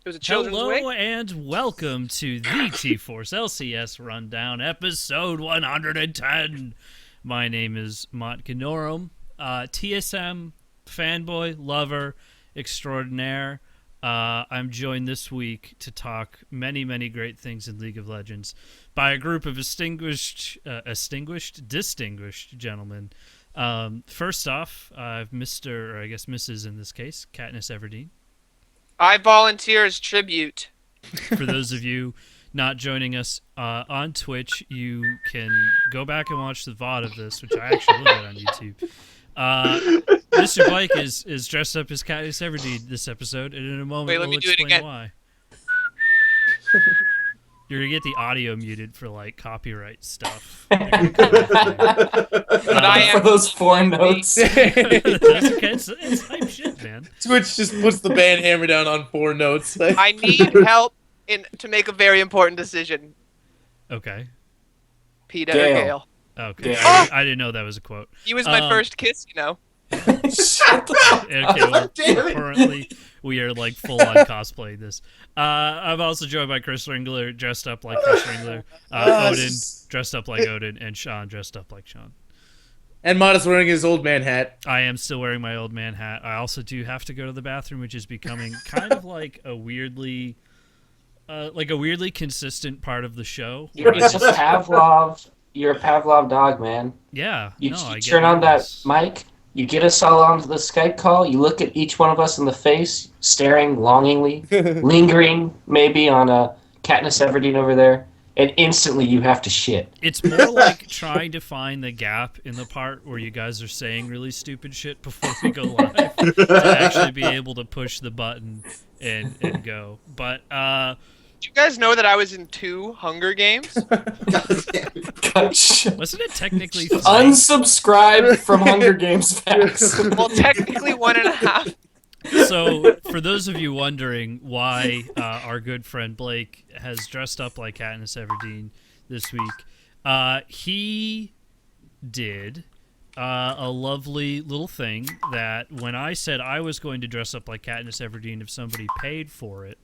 It was a children's wig. Hello and welcome to the T-Force LCS Rundown, episode 110. My name is Mott Ganorum, TSM fanboy, lover, extraordinaire. I'm joined this week to talk many, many great things in League of Legends by a group of distinguished gentlemen. First off, Mr. or I guess Mrs. in this case, Katniss Everdeen. I volunteer as tribute. For those of you not joining us on Twitch, you can go back and watch the VOD of this, which I actually look at on YouTube. Mr. Blake is dressed up as Katniss Everdeen this episode, and in a moment we'll explain why. You're going to get the audio muted for, like, copyright stuff. But I am for those 4 notes. It's hype shit, man. Twitch just puts the band hammer down on 4 notes. I need help to make a very important decision. Okay. Peter Gale. Okay. Yeah. I didn't know that was a quote. He was my first kiss, you know. Shut the Okay, well, currently we are like full on cosplaying this. I'm also joined by Chris Ringler, dressed up like Chris Ringler, Odin, dressed up like Odin, and Sean, dressed up like Sean. And Modest wearing his old man hat. I am still wearing my old man hat. I also do have to go to the bathroom, which is becoming kind of like a weirdly consistent part of the show. You're just Pavlov. You're a Pavlov dog, man. Yeah. You turn on that mic. You get us all onto the Skype call. You look at each one of us in the face, staring longingly, lingering maybe on a Katniss Everdeen over there, and instantly you have to shit. It's more like trying to find the gap in the part where you guys are saying really stupid shit before we go live to actually be able to push the button and go. But Did you guys know that I was in 2 Hunger Games? wasn't it technically 3? Unsubscribe from Hunger Games facts. Well, technically 1.5. So, for those of you wondering why our good friend Blake has dressed up like Katniss Everdeen this week, he did a lovely little thing that when I said I was going to dress up like Katniss Everdeen if somebody paid for it,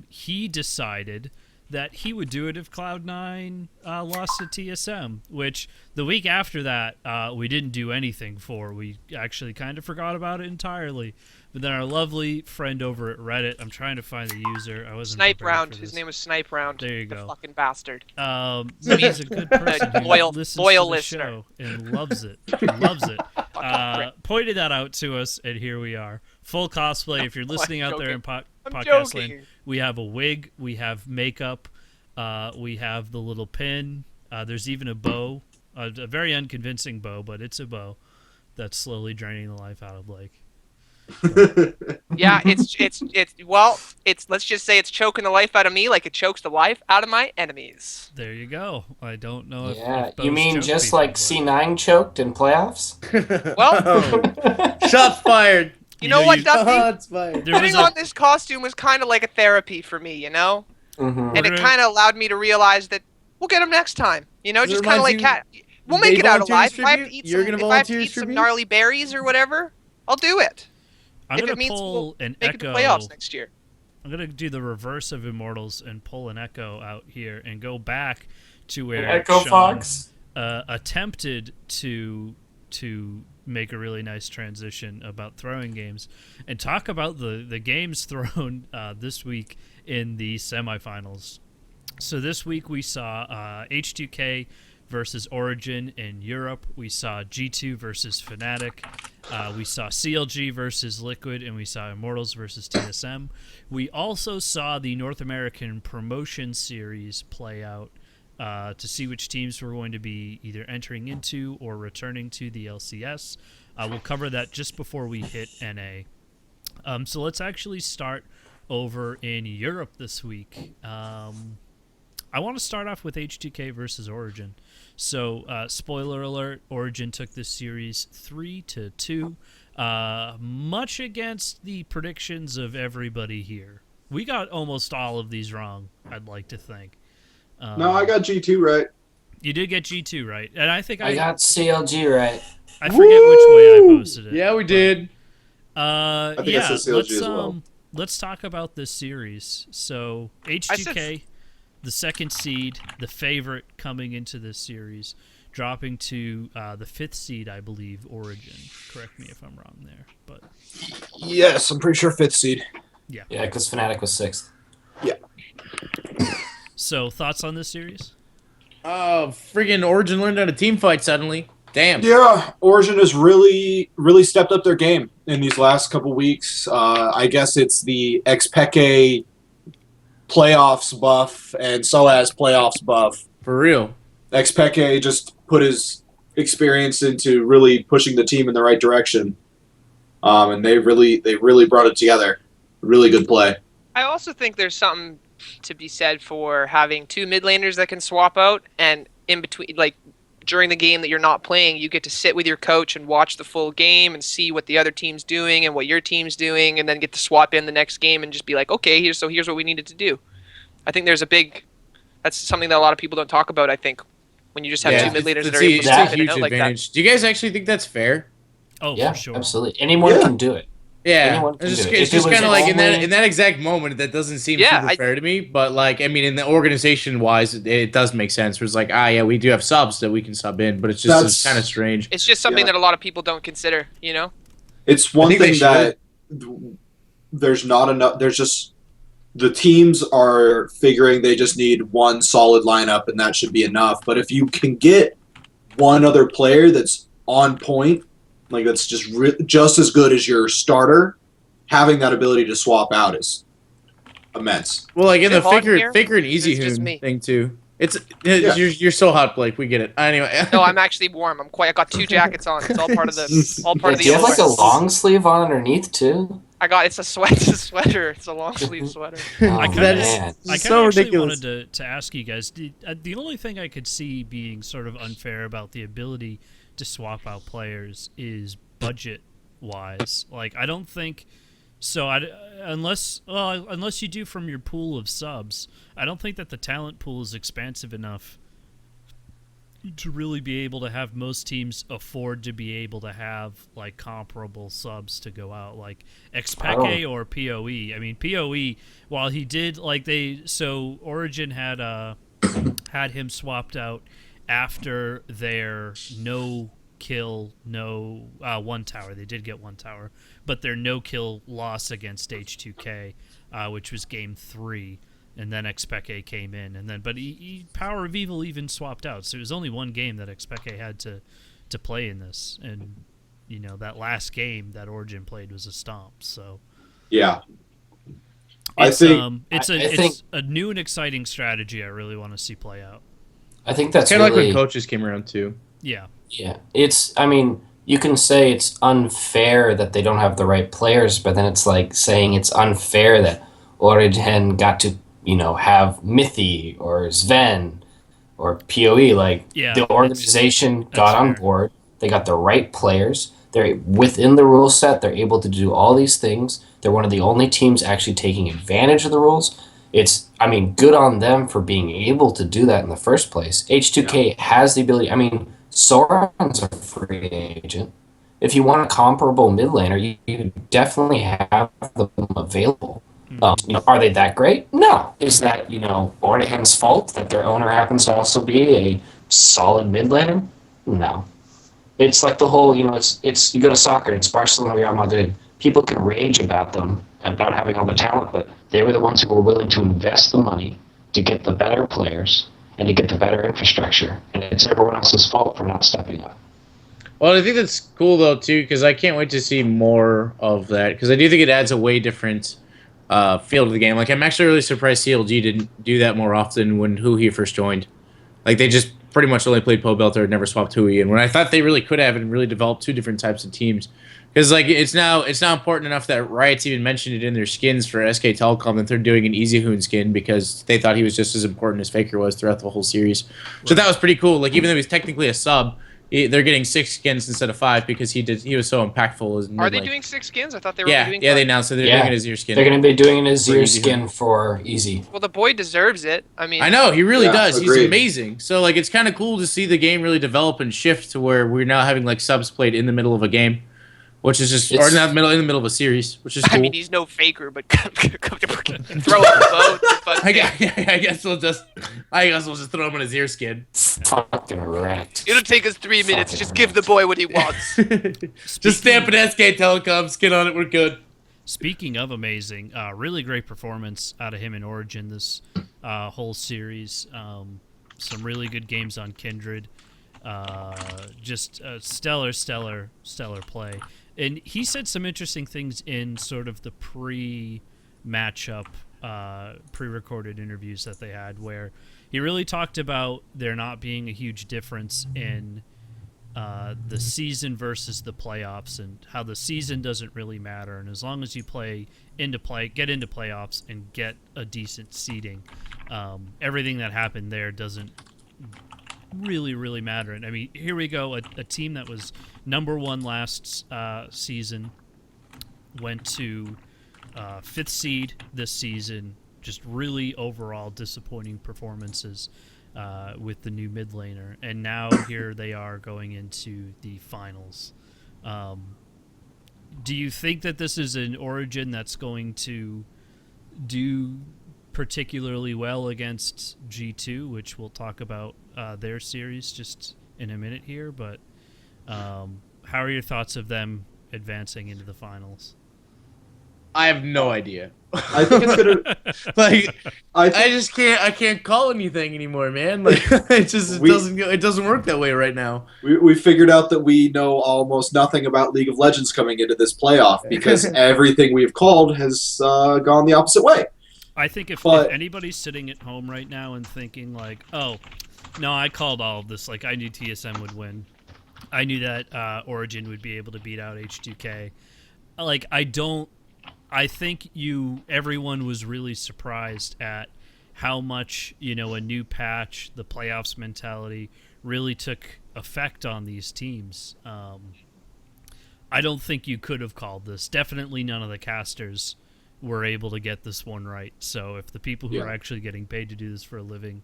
he decided that he would do it if Cloud9 lost to TSM, which the week after that we didn't do anything for. We actually kind of forgot about it entirely. But then our lovely friend over at Reddit, I'm trying to find the user. I wasn't Snipe prepared Round. for His this. name was Snipe Round. There you The go. fucking bastard. He's a good person who Loyal listens to the listener. show and loves it. Loves it. Pointed that out to us, and here we are. Full cosplay. If you're listening out there in I'm podcast land, joking. we have a wig, we have makeup, we have the little pin. There's even a bow, a very unconvincing bow, but it's a bow that's slowly draining the life out of Blake. Yeah, it's let's just say it's choking the life out of me like it chokes the life out of my enemies. There you go. I don't know if Yeah, if bows you mean choke just people, like but- C9 choked in playoffs? Well, Shots fired. you know what, Duffy? Shots fired. There was Putting a- on this costume was kind of like a therapy for me, you know? Mm-hmm. And it kind of allowed me to realize that we'll get him next time. You know, Does it just kind of like remind cat. We'll they make it out volunteer alive. as If I have to tribute? eat You're some, gonna if I have to volunteer eat as some tribute? gnarly berries or whatever, I'll do it. I'm If gonna it means pull we'll an make it to echo. playoffs next year. I'm gonna do the reverse of Immortals and pull an echo out here and go back to where Echo Sean, Fox? attempted to make a really nice transition about throwing games and talk about the games thrown this week in the semifinals. So this week we saw H2K versus Origin in Europe. We saw G2 versus Fnatic. We saw CLG versus Liquid, and we saw Immortals versus TSM. We also saw the North American Promotion Series play out to see which teams were going to be either entering into or returning to the LCS. We'll cover that just before we hit NA. So let's actually start over in Europe this week. I want to start off with H2K versus Origin. So, spoiler alert, Origin took this series 3-2, much against the predictions of everybody here. We got almost all of these wrong, I'd like to think. No, I got G2 right. You did get G2 right, and I think I got CLG right. I forget which way I posted it. Yeah, we did. I think I said CLG as well. let's talk about this series. So I said H2K, the second seed, the favorite coming into this series, dropping to the 5th seed, I believe, Origin. Correct me if I'm wrong there, but Yes, I'm pretty sure 5th seed. yeah. Yeah, because Fnatic was 6th. So thoughts on this series? Friggin' Origin learned how to team fight suddenly. Damn. Yeah, Origin has really stepped up their game in these last couple weeks. I guess it's the Xpeke playoffs buff and SOAS playoffs buff. For real. Xpeke just put his experience into really pushing the team in the right direction, and they really brought it together. Really good play. I also think there's something to be said for having 2 mid laners that can swap out, and in between, like during the game that you're not playing, you get to sit with your coach and watch the full game and see what the other team's doing and what your team's doing, and then get to swap in the next game and just be like, okay, here's what we needed to do. I think that's something that a lot of people don't talk about. I think when you just have 2 mid laners that are able to it's step a in and huge out like that. advantage. Do you guys actually think that's fair? Oh, Yeah, for sure. absolutely. Anyone can do it. Yeah, Anyone can it's do just, it. it's If it just was kind of like only- in that exact moment that doesn't seem Yeah, super fair to me. But like, I mean, in the organization wise, it does make sense. Where it's like, yeah, we do have subs that we can sub in, but it's just kind of strange. It's just something Yeah. that a lot of people don't consider, you know? It's one think they thing that there's not enough. There's just the teams are figuring they just need one solid lineup, and that should be enough. But if you can get one other player that's on point, like that's just as good as your starter, having that ability to swap out is immense. Well, like in Is the it hot in here? Faker and Easy It's just Hoon me. thing too. It's Yeah. you're so hot, Blake. We get it. Anyway. No, I'm actually warm. I got 2 jackets on. It's all part of the Yeah, do you have like a allure. long sleeve on underneath too? It's a sweater. It's a long sleeve sweater. Oh, I kinda- That man. is- I kind so of actually ridiculous. wanted to ask you guys. The only thing I could see being sort of unfair about the ability to swap out players is budget wise. Like, I don't think so. Unless you do from your pool of subs, I don't think that the talent pool is expansive enough to really be able to have most teams afford to be able to have like comparable subs to go out, like Xpeke or PoE. I mean, PoE, while he did Origin had him swapped out after their no one tower. They did get one tower, but their no kill loss against H2K, which was game 3. And then Xpeke came in, but Power of Evil even swapped out. So it was only one game that Xpeke had to play in this, and that last game that Origin played was a stomp. So Yeah, it's I think it's a new and exciting strategy. I really want to see play out. I think that's Kind of really like when coaches came around too. Yeah, yeah. I mean, you can say it's unfair that they don't have the right players, but then it's like saying it's unfair that Origin got to have Mithy or Sven or PoE. Like, Yeah, the organization got on fair. board. They got the right players. They're within the rule set. They're able to do all these things. They're one of the only teams actually taking advantage of the rules. Good on them for being able to do that in the first place. H2K has the ability. I mean, Soren's a free agent. If you want a comparable mid laner, you definitely have them available. Are they that great? No. Is that, Ornihan's fault that their owner happens to also be a solid mid laner? No. It's like the whole, it's you go to soccer, it's Barcelona, Real Madrid. People can rage about them, about having all the talent, but they were the ones who were willing to invest the money to get the better players and to get the better infrastructure. And it's everyone else's fault for not stepping up. Well, I think that's cool though too, because I can't wait to see more of that. Because I do think it adds a way different feel to the game. Like, I'm actually really surprised CLG didn't do that more often when Hui first joined. Like, they just pretty much only played Po Belter and never swapped Hui. And when I thought they really could have and really developed 2 different types of teams. Because like it's now important enough that Riot's even mentioned it in their skins for SK Telecom that they're doing an Easy Hoon skin because they thought he was just as important as Faker was throughout the whole series. So that was pretty cool. Like, even though he's technically a sub, they're getting 6 skins instead of 5 because he was so impactful. Are they doing 6 skins? I thought they were Yeah, doing yeah, they 5. announced that they're Yeah. doing an Azir skin. They're going to be doing an Azir Easy. skin for Easy. Well, the boy deserves it. I mean, I know, he really Yeah, does. He's agreed. amazing. So like, it's kind of cool to see the game really develop and shift to where we're now having like subs played in the middle of a game. which is just or in the middle of a series, which is cool. I mean, he's no faker, but throw up the boat. I guess we'll just throw him on his ear skin. Fucking wrecked. It'll take us 3 minutes. Just give the boy what he wants. Just stamp an SK Telecom skin on it. We're good. Speaking of amazing, really great performance out of him in Origin this whole series. Some really good games on Kindred. Just stellar play. And he said some interesting things in sort of the pre-matchup, pre-recorded interviews that they had, where he really talked about there not being a huge difference in the season versus the playoffs, and how the season doesn't really matter, and as long as you get into playoffs and get a decent seeding, everything that happened there doesn't really matter. And I mean, here we go, a team that was number 1 last season went to 5th seed this season. Just really overall disappointing performances with the new mid laner, and now here they are going into the finals. Do you think that this is an Origin that's going to do particularly well against G2, which we'll talk about their series just in a minute here, but how are your thoughts of them advancing into the finals? I have no idea. I think it's gonna I can't call anything anymore, man. Like it doesn't work that way right now. We figured out that we know almost nothing about League of Legends coming into this playoff because everything we've called has gone the opposite way. I think if anybody's sitting at home right now and thinking like, oh, no, I called all of this. Like, I knew TSM would win. I knew that Origin would be able to beat out H2K. Like, I think everyone was really surprised at how much, a new patch, the playoffs mentality, really took effect on these teams. I don't think you could have called this. Definitely none of the casters were able to get this one right. So if the people who are actually getting paid to do this for a living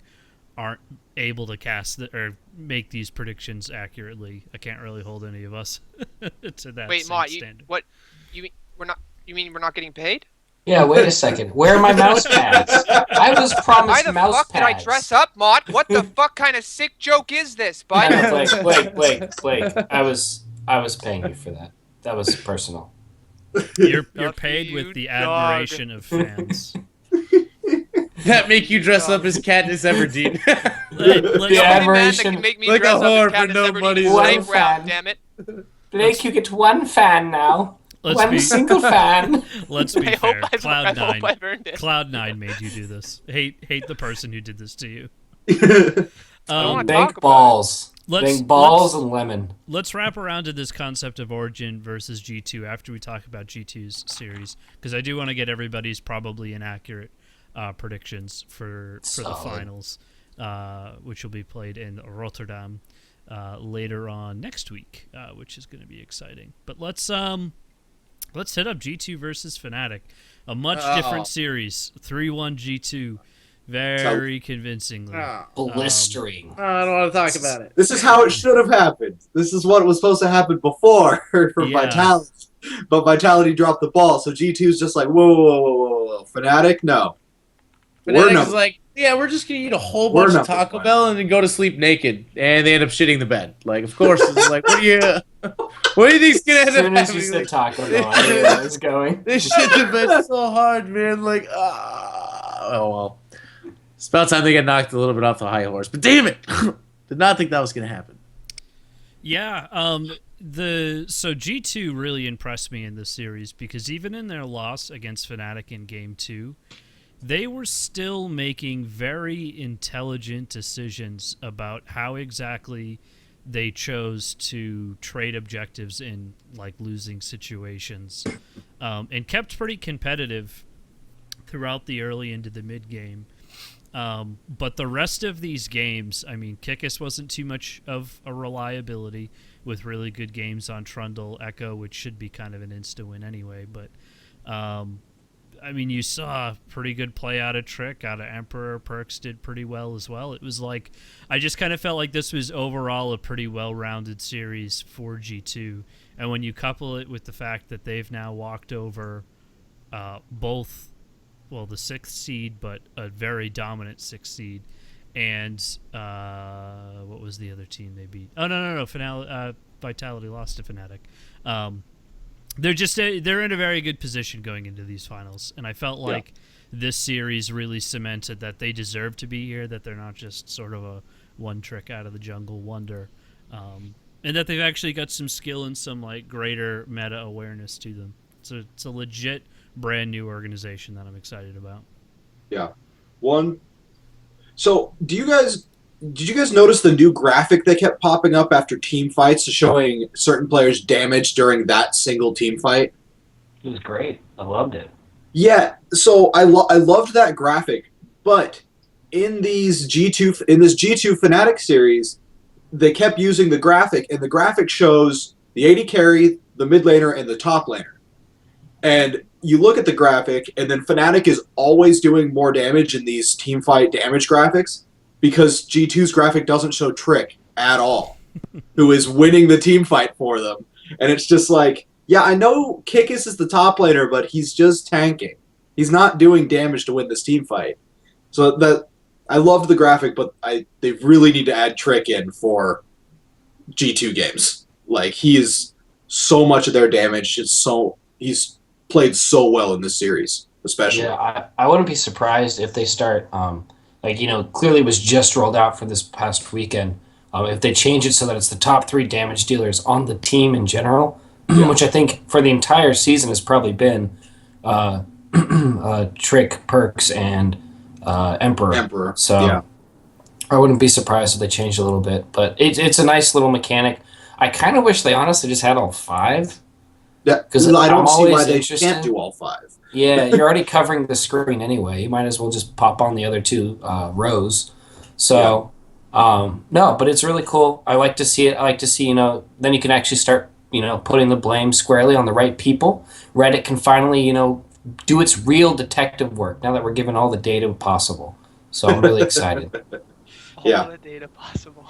aren't able to cast or make these predictions accurately, I can't really hold any of us to that. Wait, Mott, what you mean You mean we're not getting paid? Yeah, wait a second. Where are my mouse pads? I was promised Why the mouse fuck pads. did I dress up, Mott? What the fuck kind of sick joke is this, bud? Wait. I was paying you for that. That was personal. You're paid with the admiration of fans. That make you dress up as Katniss Everdeen. The admiration. Can make me like dress a whore up as for no Katniss money. Everdeen's One snipe round, fan. damn it. Blake, you get one fan now. One single fan. Let's be fair. I hope I've earned it. Cloud9 made you do this. Hate the person who did this to you. Bank balls. Bank balls and lemon. Let's wrap around to this concept of Origin versus G2 after we talk about G2's series, because I do want to get everybody's probably inaccurate predictions for the finals, which will be played in Rotterdam later on next week, which is going to be exciting. But let's hit up G2 versus Fnatic. A much different series. 3-1 G2. Very convincingly. Blistering. I don't want to talk about it. This is how it should have happened. This is what was supposed to happen before for Vitality. But Vitality dropped the ball, so G2's just like, whoa. Fnatic? No. Fnatic's like, yeah, we're just going to eat a whole bunch of Taco Bell and then go to sleep naked. And they end up shitting the bed. Like, of course. It's like, what do you think's going to end up happening? As soon as you said Taco Bell, I knew where it was going. They shit the bed so hard, man. Like, oh, well. It's about time they get knocked a little bit off the high horse. But damn it! Did not think that was going to happen. Yeah, so G2 really impressed me in this series because even in their loss against Fnatic in Game 2, they were still making very intelligent decisions about how exactly they chose to trade objectives in like losing situations, and kept pretty competitive throughout the early into the mid game. But the rest of these games, I mean, Kikis wasn't too much of a reliability with really good games on Trundle, Echo, which should be kind of an insta-win anyway. But I mean, you saw pretty good play out of Trick, out of Emperor. Perks did pretty well as well. It was like, I just kind of felt like this was overall a pretty well-rounded series for G2. And when you couple it with the fact that they've now walked over both, well, the 6th seed, but a very dominant 6th seed, and what was the other team they beat? Oh, no. Vitality lost to Fnatic. They're in a very good position going into these finals, and I felt like this series really cemented that they deserve to be here, that they're not just sort of a one trick out of the jungle wonder, and that they've actually got some skill and some like greater meta awareness to them. So it's a legit brand new organization that I'm excited about. Yeah. So did you guys notice the new graphic that kept popping up after team fights showing certain players' damage during that single team fight? It was great. I loved it. Yeah, so I loved that graphic, but in this G2 Fnatic series, they kept using the graphic, and the graphic shows the AD carry, the mid laner, and the top laner. And you look at the graphic, and then Fnatic is always doing more damage in these team fight damage graphics because G2's graphic doesn't show Trick at all, who is winning the team fight for them. And it's just like, yeah, I know Kikis is the top laner, but he's just tanking. He's not doing damage to win this team fight. So that I loved the graphic, but they really need to add Trick in for G2 games. Like, he is so much of their damage. He's played so well in this series, especially. Yeah, I wouldn't be surprised if they start, clearly it was just rolled out for this past weekend. If they change it so that it's the top 3 damage dealers on the team in general, which I think for the entire season has probably been Trick, Perks, and Emperor. So I wouldn't be surprised if they changed a little bit. But it's a nice little mechanic. I kind of wish they honestly just had all 5. Yeah, because I don't see why they can't do all 5. Yeah, you're already covering the screen anyway. You might as well just pop on the other 2 rows. So, no, but it's really cool. I like to see it. I like to see, then you can actually start, putting the blame squarely on the right people. Reddit can finally, do its real detective work now that we're given all the data possible. So I'm really excited. All the data possible.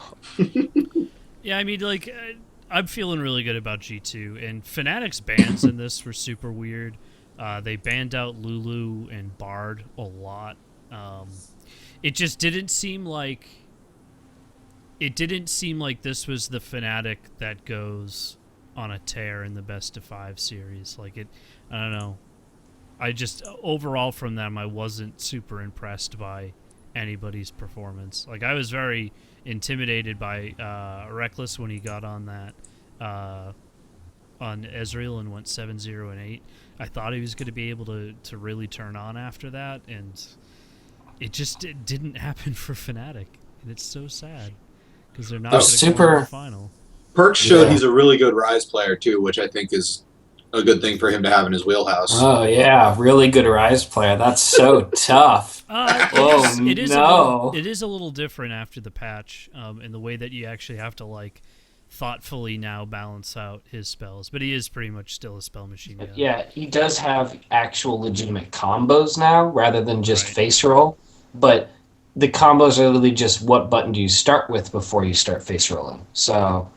Yeah, I mean, like, I'm feeling really good about G2, and Fnatic's bans in this were super weird. They banned out Lulu and Bard a lot. It just didn't seem like... It didn't seem like this was the Fnatic that goes on a tear in the best-of-5 series. Like, I don't know. I just, overall from them, I wasn't super impressed by anybody's performance. Like, I was very intimidated by Reckless when he got on that on Ezreal and went 7-0 and 8. I thought he was going to be able to really turn on after that, and it didn't happen for Fnatic, and it's so sad because they're not going to go to the final. Perks showed he's a really good Rise player too, which I think is a good thing for him to have in his wheelhouse. Oh yeah, really good Rise player. That's so tough. It is a little different after the patch, in the way that you actually have to like thoughtfully now balance out his spells. But he is pretty much still a spell machine. Yeah, he does have actual legitimate combos now rather than just face roll. But the combos are literally just what button do you start with before you start face rolling. So,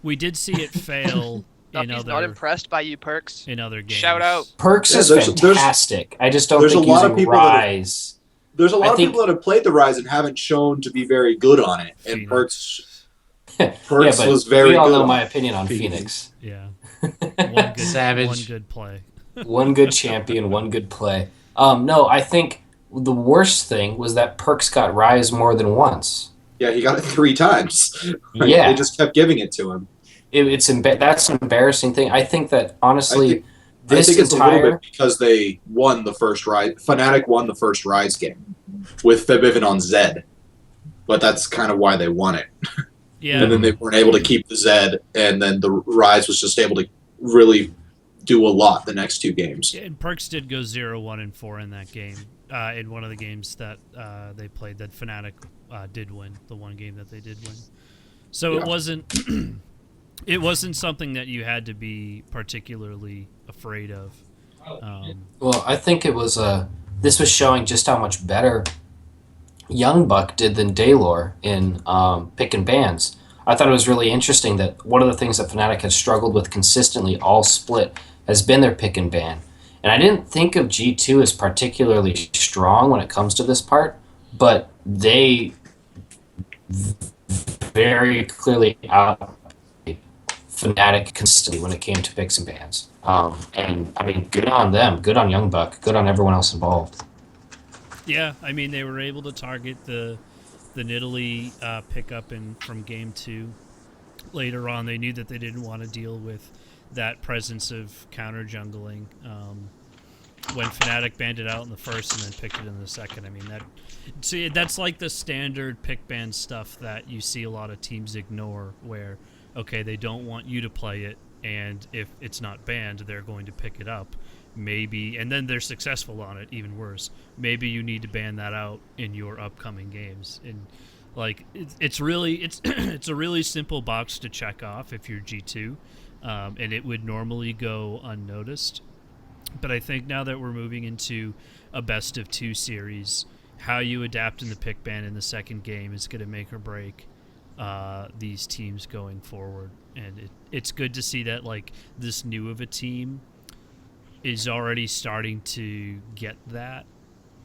we did see it fail. He's not impressed by you, Perks. In other games. Shout out. Perks is fantastic. I just don't think using Rise. There's a lot of people that have played the Rise and haven't shown to be very good on it. And Perks was very good. We all know my opinion on Phoenix. Yeah. One good, Savage. One good play. One good champion, one good play. No, I think the worst thing was that Perks got Rise more than once. Yeah, he got it 3 times. Yeah. They just kept giving it to him. That's an embarrassing thing. I think that, honestly, I think it's a little bit because they won the first Rise. Fnatic won the first Rise game with Febiven on Zed. But that's kind of why they won it. Yeah. And then they weren't able to keep the Zed, and then the Rise was just able to really do a lot the next 2 games. Yeah, and Perks did go 0-1 and 4 in that game. In one of the games that they played that Fnatic did win, the one game that they did win. So it wasn't it wasn't something that you had to be particularly afraid of. Well, I think it was this was showing just how much better Young Buck did than Daylor in picking bans. I thought it was really interesting that one of the things that Fnatic has struggled with consistently all split has been their pick and ban. And I didn't think of G2 as particularly strong when it comes to this part, but they very clearly out Fnatic consistently when it came to picks and bans. And I mean, good on them, good on Young Buck, good on everyone else involved. Yeah, I mean they were able to target the Nidalee pickup from game 2. Later on, they knew that they didn't want to deal with that presence of counter jungling. When Fnatic banned it out in the first and then picked it in the second, I mean that's like the standard pick ban stuff that you see a lot of teams ignore. Where okay, they don't want you to play it, and if it's not banned, they're going to pick it up. Maybe, and then they're successful on it. Even worse, maybe you need to ban that out in your upcoming games. And like it's really it's a really simple box to check off if you're G2, and it would normally go unnoticed. But I think now that we're moving into a best of 2 series, how you adapt in the pick ban in the second game is going to make or break these teams going forward. And it's good to see that like this new of a team is already starting to get that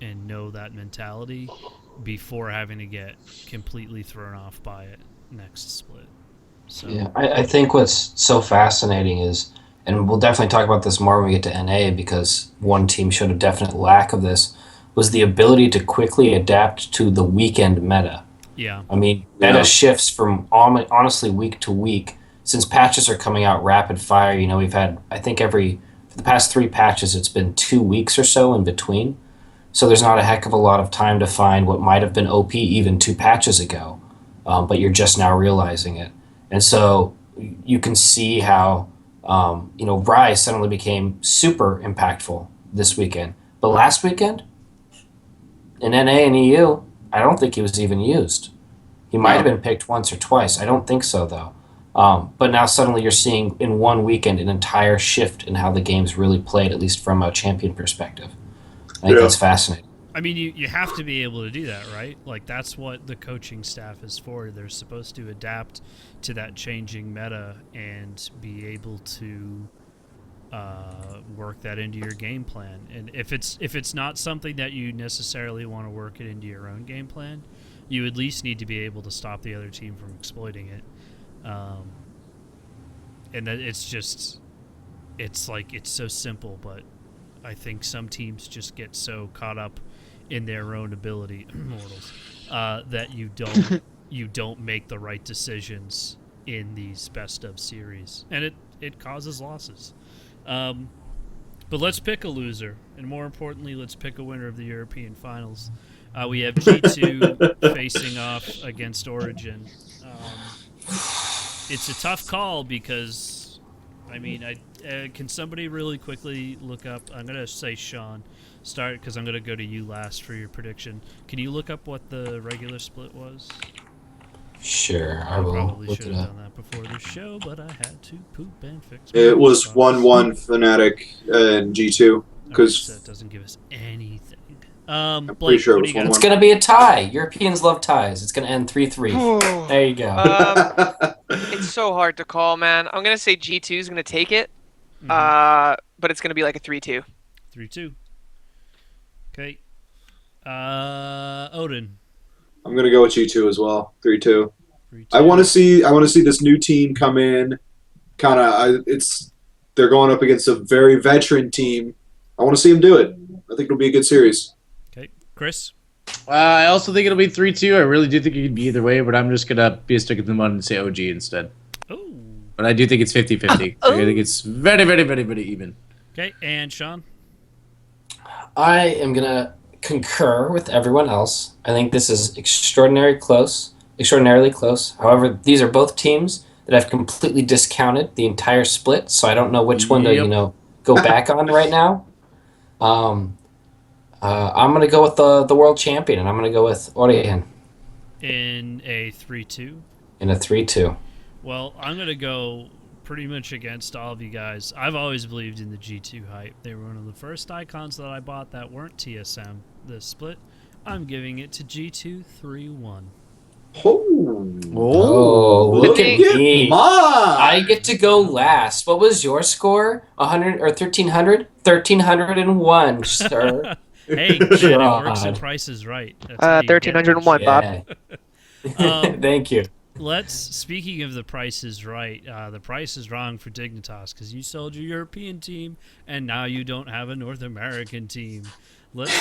and know that mentality before having to get completely thrown off by it next split. So Yeah, I think what's so fascinating is, and we'll definitely talk about this more when we get to NA because one team showed a definite lack of this, was the ability to quickly adapt to the weekend meta. yeah, I mean, meta shifts from honestly week to week. Since patches are coming out rapid fire, you know, we've had, I think for the past 3 patches, it's been 2 weeks or so in between. So there's not a heck of a lot of time to find what might have been OP even 2 patches ago, but you're just now realizing it. And so you can see how, Rise suddenly became super impactful this weekend. But last weekend, in NA and EU, I don't think he was even used. He might have been picked once or twice. I don't think so, though. But now suddenly you're seeing in one weekend an entire shift in how the game's really played, at least from a champion perspective. I think that's fascinating. I mean, you have to be able to do that, right? Like, that's what the coaching staff is for. They're supposed to adapt to that changing meta and be able to work that into your game plan. And if it's not something that you necessarily want to work it into your own game plan, you at least need to be able to stop the other team from exploiting it. And that it's so simple, but I think some teams just get so caught up in their own ability, mortals, that you don't make the right decisions in these best of series, and it causes losses. But let's pick a loser, and more importantly, let's pick a winner of the European Finals. We have G2 facing off against Origin. It's a tough call because, I mean, can somebody really quickly look up? I'm gonna say Sean, start because I'm gonna go to you last for your prediction. Can you look up what the regular split was? Sure, I will. Probably should have done that before the show, but I had to poop and fix. It was 1-1 Fnatic and G2 because that doesn't give us anything. I'm Blake, pretty sure it was what do you 1-1. It's going to be a tie. Europeans love ties. It's going to end 3-3. There you go. It's so hard to call, man. I'm gonna say G2 is gonna take it, Mm-hmm. but it's gonna be like a 3-2. 3-2. Okay. Odin. I'm gonna go with G2 as well. 3-2. 3-2. I want to see this new team come in. They're going up against a very veteran team. I want to see them do it. I think it'll be a good series. Okay, Chris. I also think it'll be 3-2. I really do think it could be either way, but I'm just gonna be a stick in the mud and say OG instead. Oh. But I do think it's 50-50. I think it's very, very, very, very even. Okay, and Sean. I am going to concur with everyone else. I think this is extraordinarily close. However, these are both teams that I've completely discounted the entire split, so I don't know which one to go back on right now. I'm going to go with the world champion, and I'm going to go with Origen. In a 3-2? In a 3-2. Well, I'm going to go pretty much against all of you guys. I've always believed in the G2 hype. They were one of the first icons that I bought that weren't TSM. The split, I'm giving it to G2 3-1. Oh, look at me. I get to go last. What was your score? 100 or 1300? 1301, sir. Hey, kid, it works in Price is Right. 1301, Bob. Thank you. Speaking of the Price is Right, the price is wrong for Dignitas because you sold your European team and now you don't have a North American team. Let's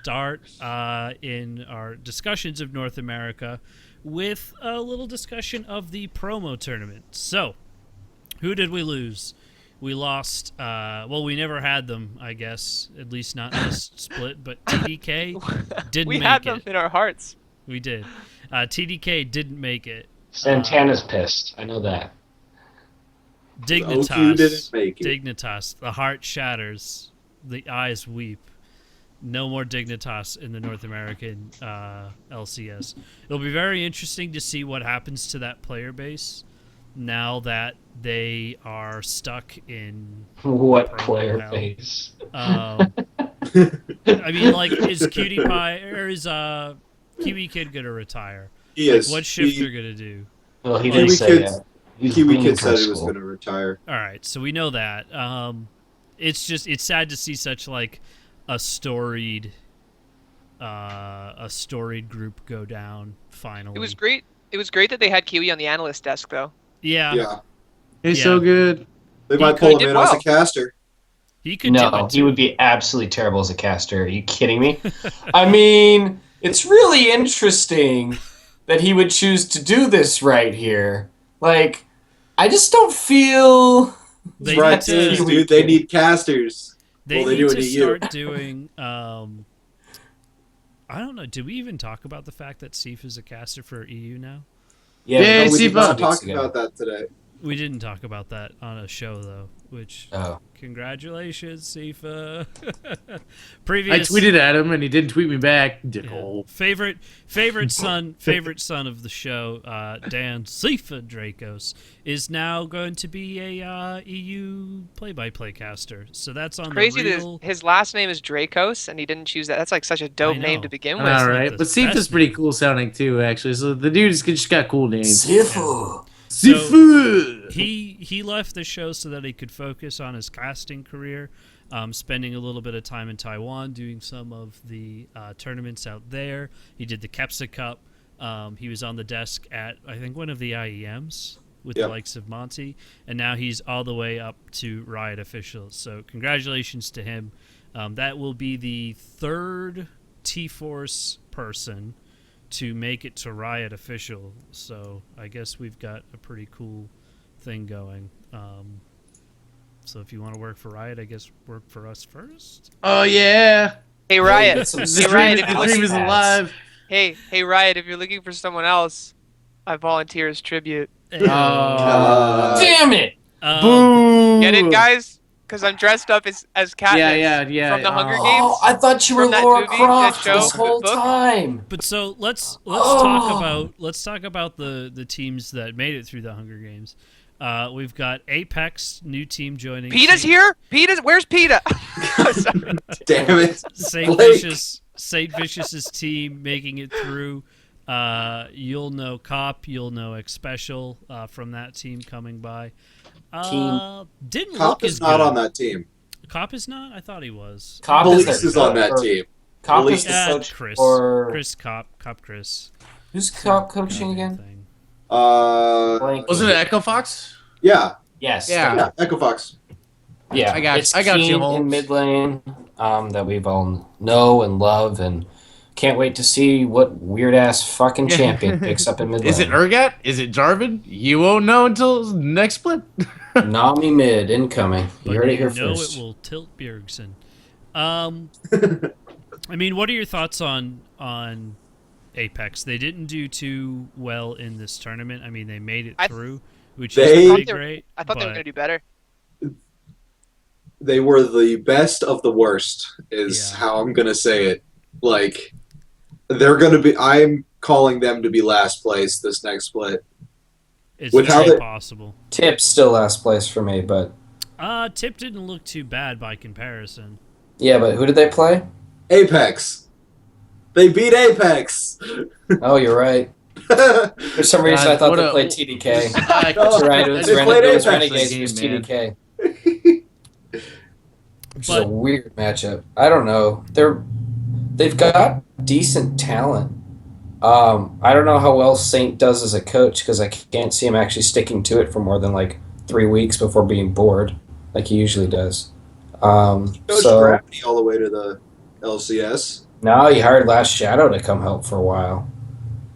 start in our discussions of North America with a little discussion of the promo tournament. So, who did we lose? We lost, we never had them, I guess, at least not in this split, but TDK didn't make it. We had them in our hearts. We did. TDK didn't make it. Santana's pissed. I know that. Dignitas didn't make it. Dignitas. The heart shatters. The eyes weep. No more Dignitas in the North American LCS. It'll be very interesting to see what happens to that player base now that they are stuck in what player base? I mean, like, is Cutie Pie or is Kiwi Kid gonna retire? He is. What shift they're gonna do? Well, he didn't say that. Kiwi Kid said he was going to retire. All right, so we know that. It's sad to see such like a storied group go down finally. It was great. It was great that they had Kiwi on the analyst desk, though. Yeah. He's so good. They might pull him in as a caster. He could do it too. He would be absolutely terrible as a caster. Are you kidding me? I mean, it's really interesting that he would choose to do this right here. Like, I just don't feel... They need casters. They need to start doing... I don't know. Did we even talk about the fact that Sif is a caster for EU now? Yeah, we did not talk about that today. We didn't talk about that on a show, though, which... Congratulations, Sifa. I tweeted at him, and he didn't tweet me back. Yeah. Favorite son of the show, Dan Sifa Dracos, is now going to be a EU play-by-play caster. So that's on crazy the real... that his last name is Dracos, and he didn't choose that. That's like such a dope name to begin with. All right, but Sifa's pretty cool sounding too, actually. So the dude's just got cool names. Sifu. So he left the show so that he could focus on his casting career, spending a little bit of time in Taiwan doing some of the tournaments out there. He did the Kepsa Cup. He was on the desk at, I think, one of the IEMs with the likes of Monty, and now he's all the way up to Riot officials. So congratulations to him. That will be the third T-Force person to make it to Riot official, so I guess we've got a pretty cool thing going. So if you want to work for Riot, I guess work for us first. Oh yeah! Hey Riot, the dream is alive. Hey Riot, if you're looking for someone else, I volunteer as tribute. Damn it! Boom! Get it, guys? Because I'm dressed up as Katniss from the Hunger Games. I thought you were Laura Croft this whole book. time. But so let's talk about the teams that made it through the Hunger Games. We've got Apex, new team joining. PETA's here. Where's PETA? Damn it! Saint Vicious's team making it through. You'll know Cop. You'll know X Special from that team coming by. Didn't Cop look is as not good. on that team. Cop is not? I thought he was. Cop is on that team. Cop is the coach Chris Cop Chris. Who's Cop coaching again? Wasn't it Echo Fox? Yeah. Yes. Yeah. Echo Fox. Yeah. I got you, Holmes. In mid lane that we've all know and love and can't wait to see what weird ass fucking champion picks up in mid lane. Is it Urgot? Is it Jarvan? You won't know until next split. Nami mid incoming. You heard it here know first. It will tilt Bjergsen. I mean, what are your thoughts on Apex? They didn't do too well in this tournament. I mean, they made it through, which is pretty great. I thought they were going to do better. They were the best of the worst, is how I'm going to say it. Like, they're going to be... I'm calling them to be last place this next split. It's With how very they- possible. Tip's still last place for me, but Tip didn't look too bad by comparison. yeah, but who did they play? Apex. They beat Apex. Oh, you're right. For some reason, God, I thought what they a- played TDK. I That's right. It was They played It was Apex. Renegades Game, versus man. TDK, which is a But weird matchup. I don't know. They've got decent talent. I don't know how well Saint does as a coach because I can't see him actually sticking to it for more than like 3 weeks before being bored, like he usually does. Coach So Gravity all the way to the LCS. now he hired Last Shadow to come help for a while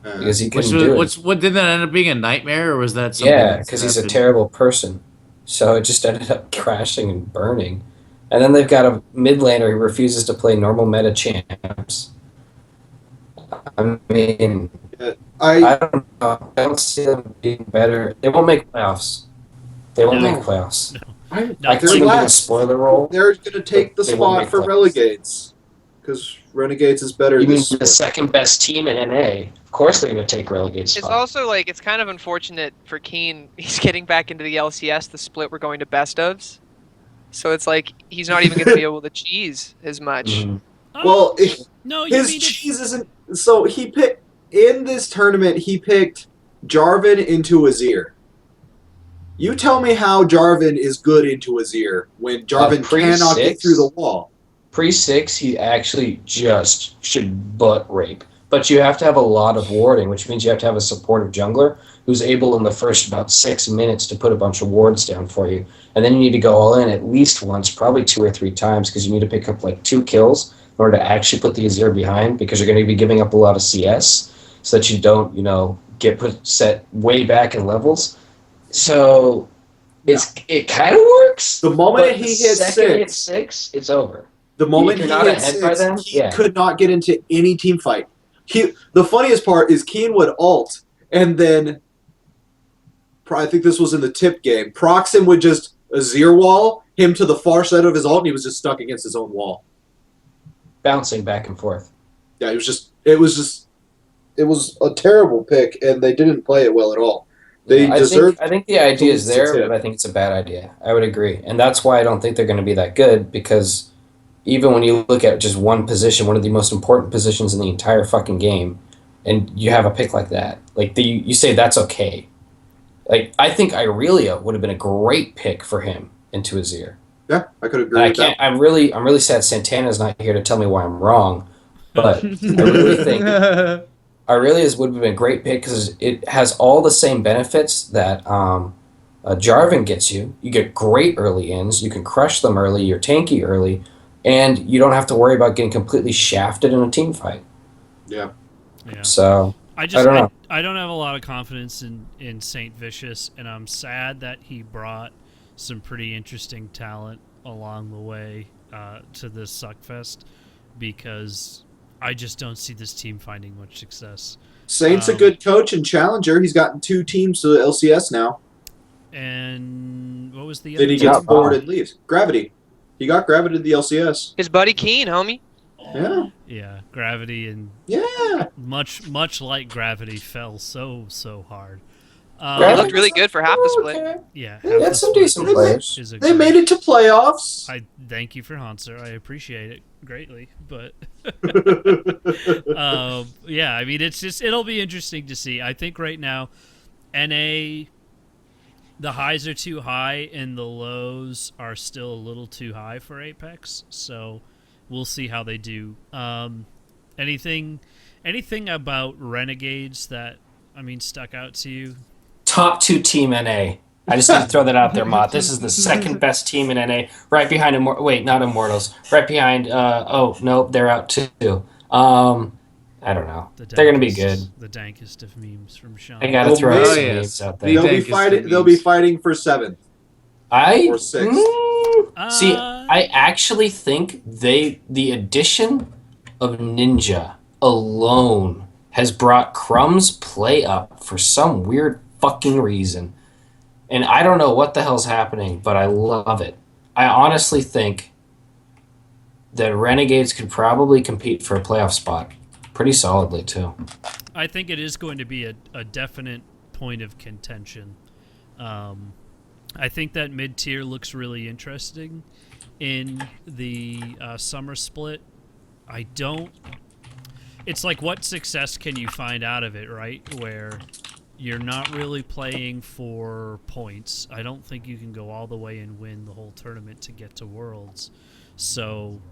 because he couldn't do it. What did that end up being, a nightmare, or was that something? Yeah, that's because he's a happened? terrible person. So it just ended up crashing and burning. And then they've got a mid laner who refuses to play normal meta champs. I mean, I don't know. I don't see them being better. They won't make playoffs. They won't No. make playoffs. I No, I can they're see them doing a last. spoiler role. They're going to take the They won't spot make for playoffs. Renegades because Renegades is better You than mean the second best team in NA? Of course they're going to take relegate It's spot. also like it's kind of unfortunate for Keen. He's getting back into the LCS. The split we're going to best ofs, so it's like he's not even going to be able to cheese as much. Mhm. Well, no, you his mean cheese isn't. So he picked in this tournament. He picked Jarvan into Azir. You tell me how Jarvan is good into Azir when Jarvan cannot get pre-6? through the wall. Pre-6, he actually just should butt rape. But you have to have a lot of warding, which means you have to have a supportive jungler who's able in the first about 6 minutes to put a bunch of wards down for you. And then you need to go all in at least once, probably 2 or 3 times, because you need to pick up like 2 kills in order to actually put the Azir behind, because you're going to be giving up a lot of CS so that you don't, get set way back in levels. So it kind of works. The moment but he the hits second he hits 6, 6, it's over. the moment If he you're not hit ahead by 6, then, he yeah. could not get into any team fight. The funniest part is Keen would ult, and then I think this was in the tip game. Proxim would just Azir wall him to the far side of his ult, and he was just stuck against his own wall. Bouncing back and forth. Yeah, it was a terrible pick, and they didn't play it well at all. They deserved. I think the idea is to there, tip. but I think it's a bad idea. I would agree. And that's why I don't think they're going to be that good, because even when you look at just one position, one of the most important positions in the entire fucking game, and you have a pick like that, like you say that's okay. Like, I think Irelia would have been a great pick for him into Azir. Yeah, I could agree And with that. I'm really sad Santana's not here to tell me why I'm wrong, but I really think Aurelius would have been a great pick because it has all the same benefits that Jarvan gets you. You get great early ins. You can crush them early. You're tanky early. And you don't have to worry about getting completely shafted in a team fight. Yeah. Yeah. So, I don't know. I don't have a lot of confidence in Saint Vicious, and I'm sad that he brought some pretty interesting talent along the way to this Suckfest, because I just don't see this team finding much success. Saint's a good coach and challenger. He's gotten 2 teams to the LCS now. And what was the Then other he team? gets bored and leaves. Gravity. He got Gravity to the LCS. His buddy Keen, homie. Yeah. Yeah, Gravity, and Yeah. much like Gravity fell so hard. He Gravity looked really good for half the split. Yeah, They half had the some split decent is- players. is a They great- made it to playoffs. I thank you for Hanser. I appreciate it greatly, but yeah, I mean, it'll be interesting to see. I think right now, NA, the highs are too high and the lows are still a little too high for Apex. So we'll see how they do. Anything about Renegades that stuck out to you? top 2 team NA. I just need to throw that out there, Mott. This is the second best team in NA, right behind not Immortals, right behind. Oh no, they're out too. I don't know. They're gonna be good. The dankest of memes from Sean. I gotta Oh, throw man. some yes. names out The there. They'll be fighting for 7th. or 6th. See, I actually think the addition of Ninja alone has brought Crumb's play up for some weird fucking reason. And I don't know what the hell's happening, but I love it. I honestly think that Renegades could probably compete for a playoff spot pretty solidly, too. I think it is going to be a definite point of contention. I think that mid-tier looks really interesting in the summer split. I don't... It's like, what success can you find out of it, right? Where you're not really playing for points. I don't think you can go all the way and win the whole tournament to get to Worlds. So,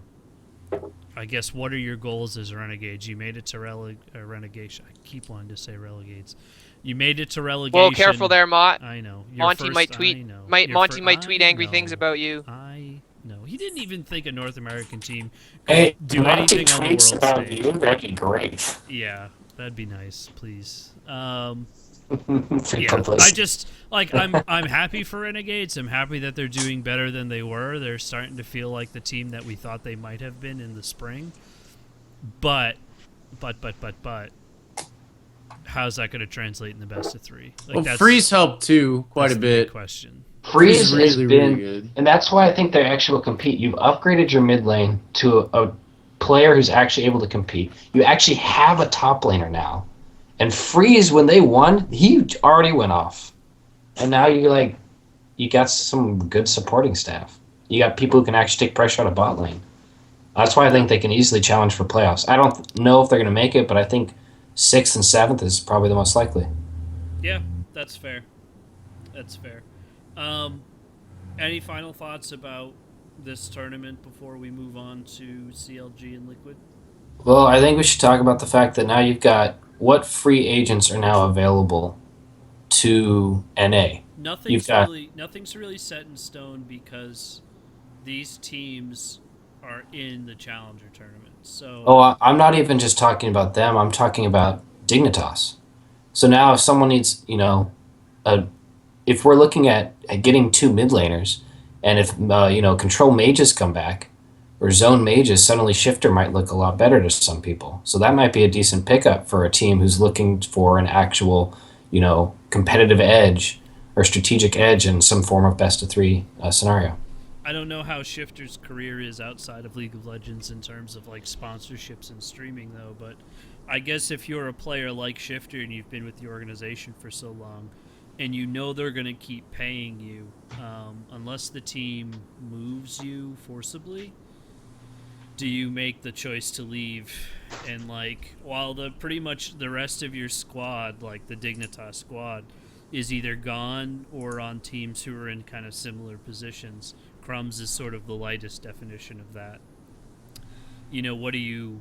I guess, what are your goals as Renegades? You made it to relegation. I keep wanting to say Renegades. You made it to relegation. Well, careful there, Mont. I know. Monty might tweet. Monty might tweet angry things about you. I know. He didn't even think a North American team Hey, could do anything on the world stage. You, that'd be great. Yeah, that'd be nice, please. Yeah, I just I'm happy for Renegades. I'm happy that they're doing better than they were. They're starting to feel like the team that we thought they might have been in the spring. But how's that going to translate in the best of 3? Well, Freeze helped too quite a bit. Question. Freeze has been, really good. and that's why I think they actually will compete. You've upgraded your mid lane to a player who's actually able to compete. You actually have a top laner now. And Freeze, when they won, he already went off. And now you got some good supporting staff. You got people who can actually take pressure out of bot lane. That's why I think they can easily challenge for playoffs. I don't know if they're going to make it, but I think 6th and 7th is probably the most likely. Yeah, that's fair. That's fair. Any final thoughts about this tournament before we move on to CLG and Liquid? Well, I think we should talk about the fact that now you've got what free agents are now available to NA. Nothing's really set in stone because these teams are in the Challenger tournament. So I'm not even just talking about them. I'm talking about Dignitas. So now if someone needs, if we're looking at getting 2 mid laners, and if control mages come back, or zone mages, suddenly Shifter might look a lot better to some people. So that might be a decent pickup for a team who's looking for an actual, competitive edge or strategic edge in some form of best of 3 scenario. I don't know how Shifter's career is outside of League of Legends in terms of sponsorships and streaming though, but I guess if you're a player like Shifter and you've been with the organization for so long, and they're going to keep paying you, unless the team moves you forcibly, do you make the choice to leave? And while pretty much the rest of your squad, the Dignitas squad, is either gone or on teams who are in kind of similar positions, Crumbs is sort of the lightest definition of that. What do you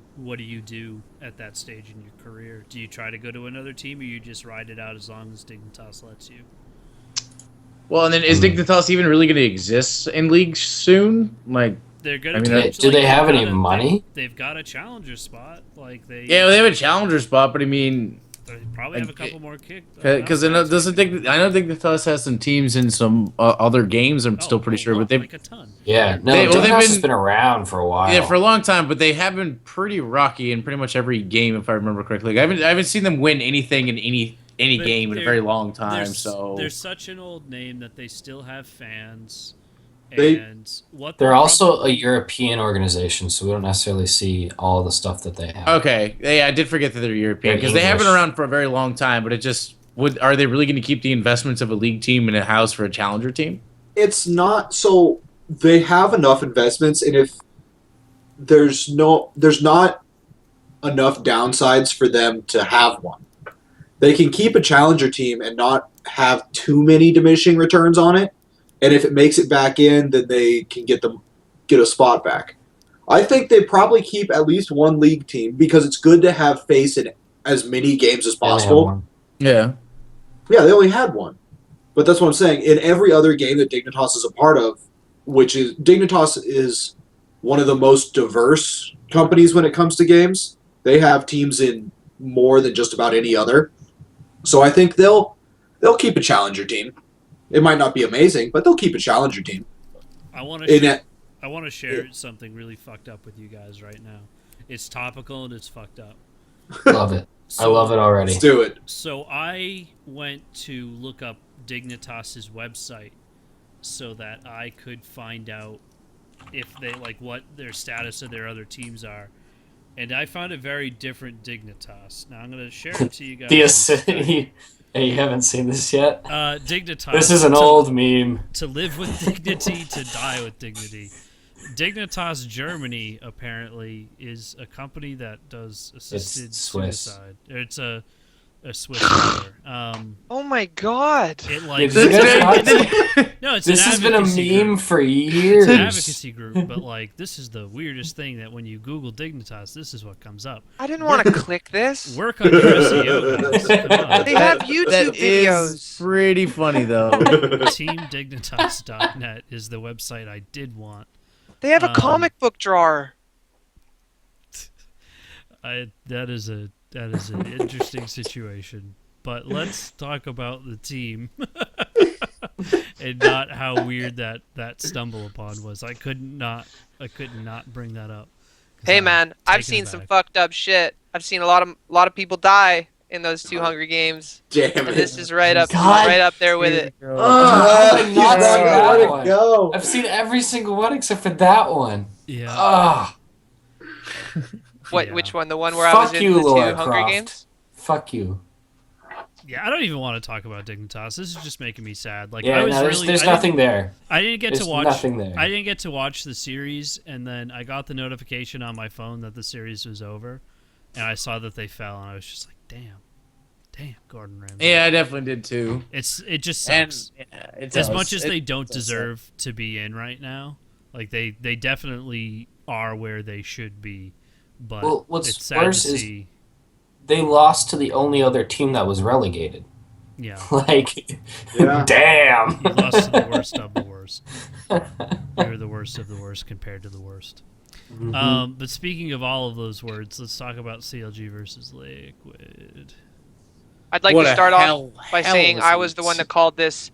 do at that stage in your career? Do you try to go to another team, or you just ride it out as long as Dignitas lets you? Well, and then is Dignitas even really going to exist in League soon? They're gonna. Do they have any money? They've got a challenger spot. They have a challenger spot, but I mean, they probably have a couple more kicks. Because I know Dignitas has some teams in some other games. I'm still pretty sure, but they've a ton. Yeah, no, Dignitas has been around for a while. Yeah, for a long time, but they have been pretty rocky in pretty much every game, if I remember correctly. I haven't seen them win anything in any game in a very long time. So they're such an old name that they still have fans. They're also a European organization, so we don't necessarily see all the stuff that they have. Okay, yeah, I did forget that they're European because they have been around for a very long time. But are they really going to keep the investments of a league team in a house for a challenger team? It's not. So they have enough investments, and if there's not enough downsides for them to have one, they can keep a challenger team and not have too many diminishing returns on it. And if it makes it back in, then they can get a spot back. I think they probably keep at least one league team because it's good to have face in as many games as possible. Yeah. Yeah, they only had one. But that's what I'm saying. In every other game that Dignitas is a part of, Dignitas is one of the most diverse companies when it comes to games. They have teams in more than just about any other. So I think they'll keep a challenger team. It might not be amazing, but they'll keep a challenger team. I want to share something really fucked up with you guys right now. It's topical and it's fucked up. Love it. I love it already. Let's do it. So I went to look up Dignitas's website so that I could find out if they what their status of their other teams are. and I found a very different Dignitas. Now I'm going to share it to you guys. Hey, you haven't seen this yet? Dignitas. This is an old meme. To live with dignity, to die with dignity. Dignitas Germany apparently is a company that does assisted suicide. It's a Swiss rather. Oh my god! It like no, it's this has been a meme group. for years. It's an advocacy group, but like this is the weirdest thing that when you Google Dignitas, this is what comes up. I didn't want to click this. Work on your SEO, guys. Come on. They have YouTube videos. Is pretty funny though. TeamDignitas.net is the website I did want. They have a comic book drawer. That is an interesting situation. But let's talk about the team and not how weird that stumble upon was. I could not bring that up. Hey man, I've seen some fucked up shit. I've seen a lot of people die in those 2 Hungry Games. Damn And it. this is right up there with it. I've seen every single one except for that one. Yeah. What? Yeah. Which one? The one where I was in the 2 Laura Hungry Croft. Games? Fuck you. Yeah, I don't even want to talk about Dignitas. This is just making me sad. Like, Yeah, I was there's nothing there. I didn't get There's to watch. nothing there. I didn't get to watch the series, and then I got the notification on my phone that the series was over, and I saw that they fell, and I was just like, damn, Gordon Ramsay. Yeah, I definitely did too. It just sucks. And As much as they don't deserve to be in right now, like they definitely are where they should be. But Well, what's it's sad worse to is see. they lost to the only other team that was relegated. Yeah, Like, Yeah. damn. you lost to the worst of the worst. You're the worst of the worst compared to the worst. Mhm. But speaking of all of those words, let's talk about CLG versus Liquid. I'd like What to a start hell- off by hell saying of a I was the series. one that called this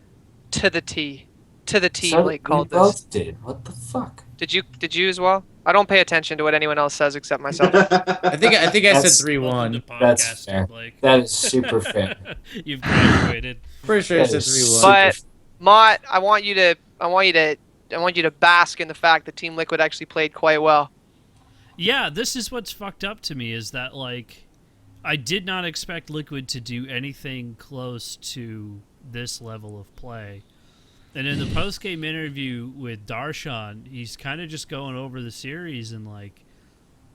to the T. To the T, So Blake we called this. both did. What the fuck? Did you as well? I don't pay attention to what anyone else says except myself. I think I That's- said 3-1. That's Podcasting, fair. Blake. That is super fair. You've graduated. Pretty sure I That said is 3-1. But Mott, I want you to bask in the fact that Team Liquid actually played quite well. Yeah, this is what's fucked up to me is that, like, I did not expect Liquid to do anything close to this level of play. And in the post-game interview with Darshan, he's kind of just going over the series and, like,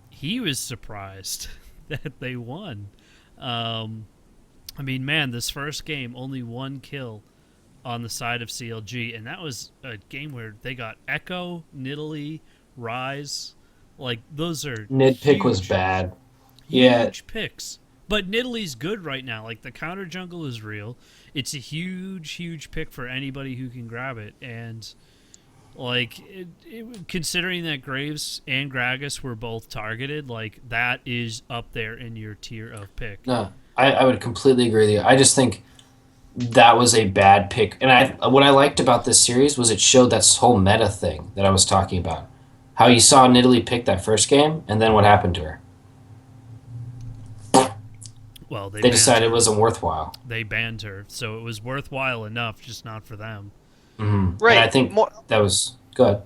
he was surprised that they won. I mean, man, this first game, only 1 kill on the side of CLG, and that was a game where they got Echo, Nidalee, Rise. Like, those are Nitpick was huge- bad. Yeah. Huge picks. But Nidalee's good right now. Like, the counter jungle is real. It's a huge pick for anybody who can grab it. And, like, considering that Graves and Gragas were both targeted, like, that is up there in your tier of pick. No, I would completely agree with you. I just think that was a bad pick. And what I liked about this series was it showed that whole meta thing that I was talking about. How you saw Nidalee pick that first game, and then what happened to her. Well, They decided it wasn't worthwhile. They banned her, so it was worthwhile enough, just not for them. Mm-hmm. Right. And I think that was good.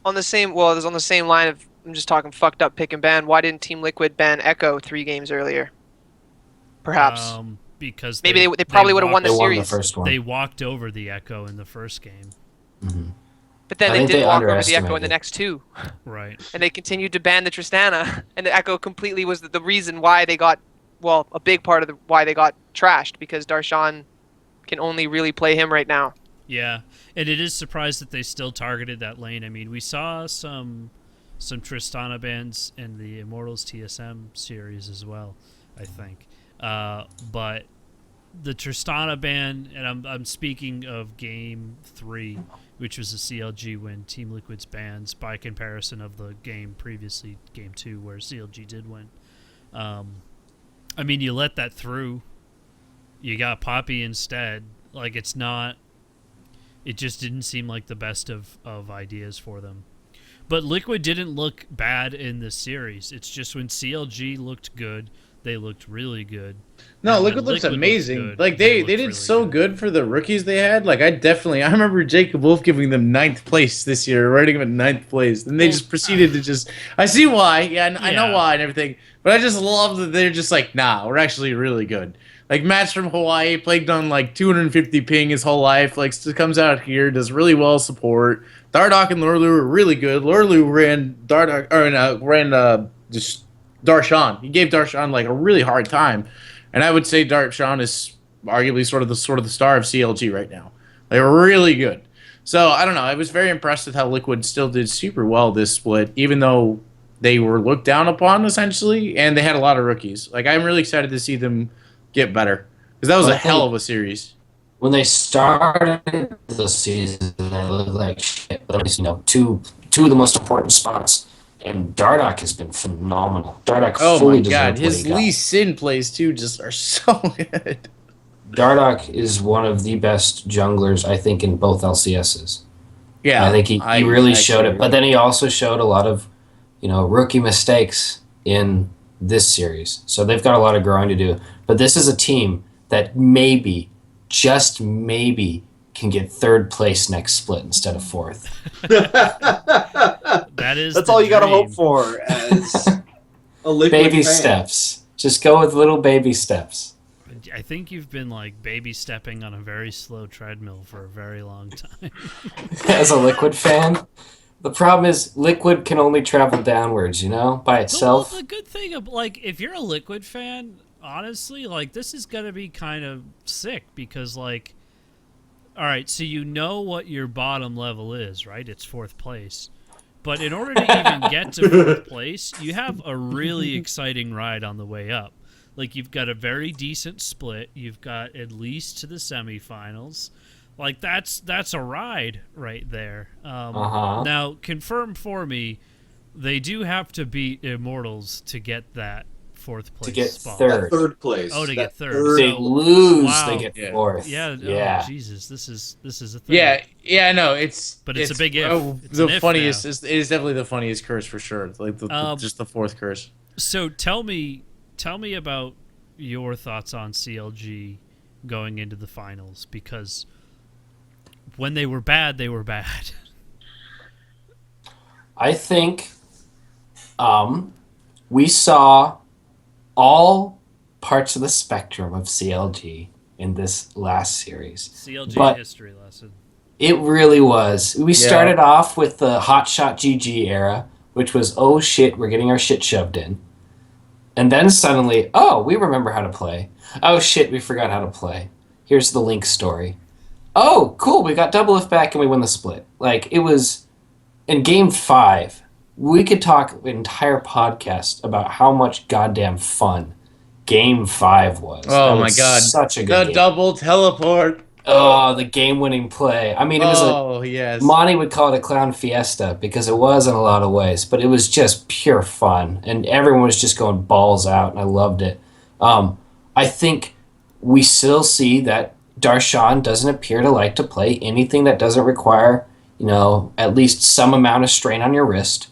On the same, well, it was on the same line of, I'm just talking fucked up pick and ban. Why didn't Team Liquid ban Echo 3 games earlier? Perhaps. Because Maybe they probably would have won They the won series. the first one. They walked over the Echo in the first game. Mm-hmm. But then I they think didn't they walk over the Echo in the underestimated. next 2. Right. And they continued to ban the Tristana. And the Echo completely was the reason why they got, well, a big part of why they got trashed, because Darshan can only really play him right now. Yeah, and it is surprised that they still targeted that lane. I mean, we saw some Tristana bans in the Immortals TSM series as well, I think. But the Tristana ban, and I'm speaking of Game 3, which was a CLG win, Team Liquid's bans, by comparison of the game previously, Game 2, where CLG did win. I mean, you let that through. You got Poppy instead. Like, it's not... It just didn't seem like the best of ideas for them. But Liquid didn't look bad in this series. It's just when CLG looked good, they looked really good. No, And when Liquid looks Liquid amazing. good, Like they looked did really so good for the rookies they had. Like I remember Jacob Wolf giving them ninth place this year, rating them at ninth place. Then they just proceeded to just. I see why. Yeah, I know Yeah. why and everything. But I just love that they're just like, nah, we're actually really good. Like Matt's from Hawaii, played on like 250 ping his whole life. Like comes out here, does really well support. Dardoch and Lurlu were really good. Lurlu ran Dardoch or ran just Darshan. He gave Darshan like a really hard time. And I would say Darshan is arguably sort of the star of CLG right now. They were really good. So I don't know. I was very impressed with how Liquid still did super well this split, even though they were looked down upon essentially, and they had a lot of rookies. Like I'm really excited to see them get better because that was a hell of a series. When they started the season, they looked like shit. But at least, two of the most important spots. And Dardoch has been phenomenal. Dardoch fully deserved his what he got. Lee Sin plays too just are so good. Dardoch is one of the best junglers, I think, in both LCSs. Yeah, I think he really showed it. But then he also showed a lot of, rookie mistakes in this series. So they've got a lot of growing to do. But this is a team that maybe, just maybe, can get third place next split instead of fourth. That's all you got to hope for as a Liquid baby fan. steps. Just go with little baby steps. I think you've been like baby stepping on a very slow treadmill for a very long time. As a Liquid fan, the problem is Liquid can only travel downwards, by itself. Well, the good thing of if you're a Liquid fan, honestly, this is gonna be kind of sick because all right, so what your bottom level is, right? It's fourth place. But in order to even get to fourth place, you have a really exciting ride on the way up. You've got a very decent split. You've got at least to the semifinals. That's a ride right there. Now, confirm for me, they do have to beat Immortals to get that fourth place to get spot. Third place. Oh, to get third. They lose, wow. they get fourth. Yeah. Yeah. Oh, Jesus, this is a thing. Yeah. No, it's a big if. It's the an if funniest. now. It is definitely the funniest curse for sure. Just the fourth curse. So tell me about your thoughts on CLG going into the finals, because when they were bad, they were bad. I think we saw all parts of the spectrum of CLG in this last series. CLG history lesson. It really was. We started off with the Hotshot GG era, which was, oh shit, we're getting our shit shoved in. And then suddenly, oh, we remember how to play. Oh shit, we forgot how to play. Here's the Link story. Oh, cool, we got double F back and we win the split. It was in game 5. We could talk an entire podcast about how much goddamn fun game 5 was. Oh my god. Such a good game. Double teleport. Oh, the game-winning play. I mean, it was yes. Monty would call it a clown fiesta because it was in a lot of ways, but it was just pure fun, and everyone was just going balls out, and I loved it. I think we still see that Darshan doesn't appear to like to play anything that doesn't require, at least some amount of strain on your wrist.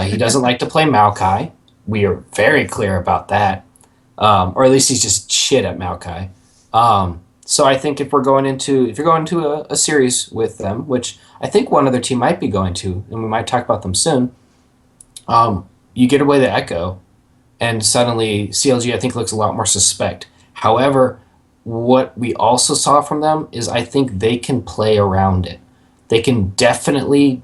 He doesn't like to play Maokai. We are very clear about that. Or at least he's just shit at Maokai. So I think if you're going into a series with them, which I think one other team might be going to, and we might talk about them soon, you get away the Echo, and suddenly CLG I think looks a lot more suspect. However, what we also saw from them is I think they can play around it. They can definitely,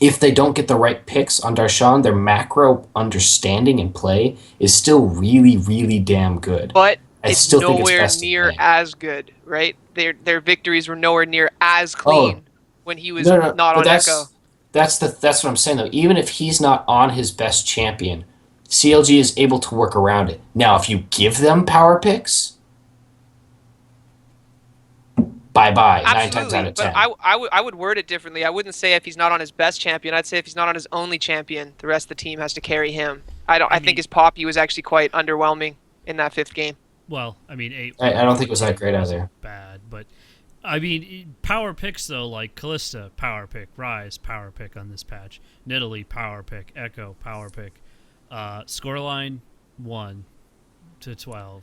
if they don't get the right picks on Darshan, their macro understanding and play is still really, really damn good. But I still think it's nowhere best near as good, right? Their victories were nowhere near as clean when he was not on Echo. That's what I'm saying though. Even if he's not on his best champion, CLG is able to work around it. Now, if you give them power picks, bye-bye. Absolutely, 9 times out of 10. But I would word it differently. I wouldn't say if he's not on his best champion. I'd say if he's not on his only champion, the rest of the team has to carry him. I think his Poppy was actually quite underwhelming in that 5th game. Well, I mean, I don't think it was that great either. Bad, but I mean, power picks though, like Callista, power pick, Rise, power pick on this patch, Nidalee, power pick, Echo, power pick, scoreline 1, to 12.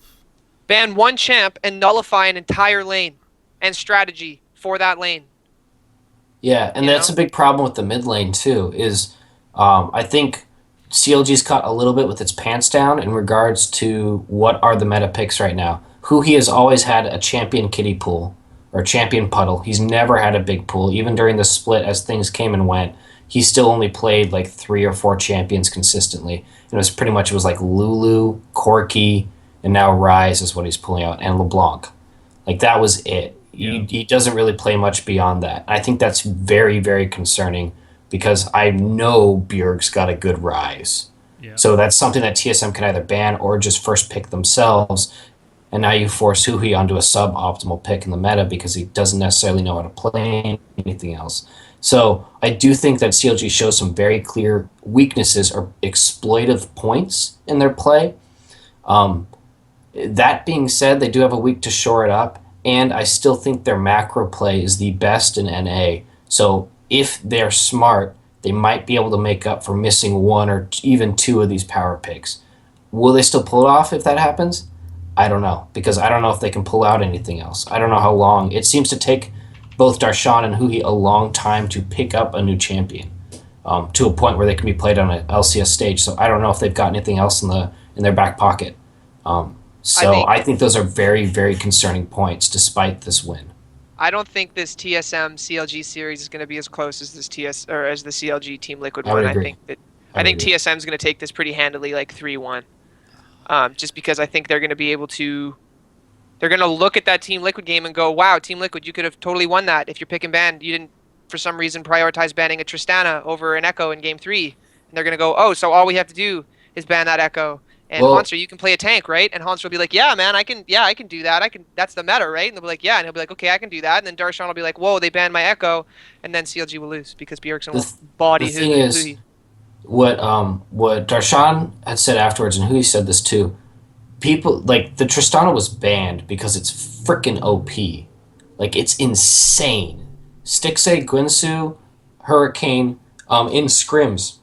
Ban one champ and nullify an entire lane and strategy for that lane. Yeah, and that's a big problem with the mid lane too. Is I think CLG's caught a little bit with its pants down in regards to what are the meta picks right now. Who he has always had a champion kiddie pool or champion puddle. He's never had a big pool. Even during the split, as things came and went, he still only played like 3 or 4 champions consistently. And it was like Lulu, Corki, and now Rise is what he's pulling out, and LeBlanc. Like that was it. Yeah. He doesn't really play much beyond that. I think that's very, very concerning because I know Bjerg's got a good Rise. Yeah. So that's something that TSM can either ban or just first pick themselves. And now you force Huhi onto a suboptimal pick in the meta because he doesn't necessarily know how to play anything else. So I do think that CLG shows some very clear weaknesses or exploitive points in their play. That being said, they do have a week to shore it up, and I still think their macro play is the best in NA. So if they're smart, they might be able to make up for missing 1 or even 2 of these power picks. Will they still pull it off if that happens? I don't know, because I don't know if they can pull out anything else. I don't know how long. It seems to take both Darshan and Huhi a long time to pick up a new champion, to a point where they can be played on an LCS stage. So I don't know if they've got anything else in their back pocket. I think those are very, very concerning points, despite this win. I don't think this TSM CLG series is going to be as close as as the CLG Team Liquid one. I think TSM is going to take this pretty handily, like 3-1. Just because I think they're going to be able to. They're going to look at that Team Liquid game and go, "Wow, Team Liquid, you could have totally won that if you're pick and ban. You didn't, for some reason, prioritize banning a Tristana over an Echo in Game 3." And they're going to go, "Oh, so all we have to do is ban that Echo." And Hansel, you can play a tank, right? And Hansel will be like, "Yeah, man, I can do that. That's the meta, right?" And they'll be like, "Yeah," and he'll be like, "Okay, I can do that." And then Darshan will be like, "Whoa, they banned my Echo," and then CLG will lose because Bjerg's gonna body the thing is, Huhi. What Darshan had said afterwards, and Huhi said this too. People like the Tristana was banned because it's freaking OP. Like it's insane. Stixxay, Guinsoo, Hurricane, in scrims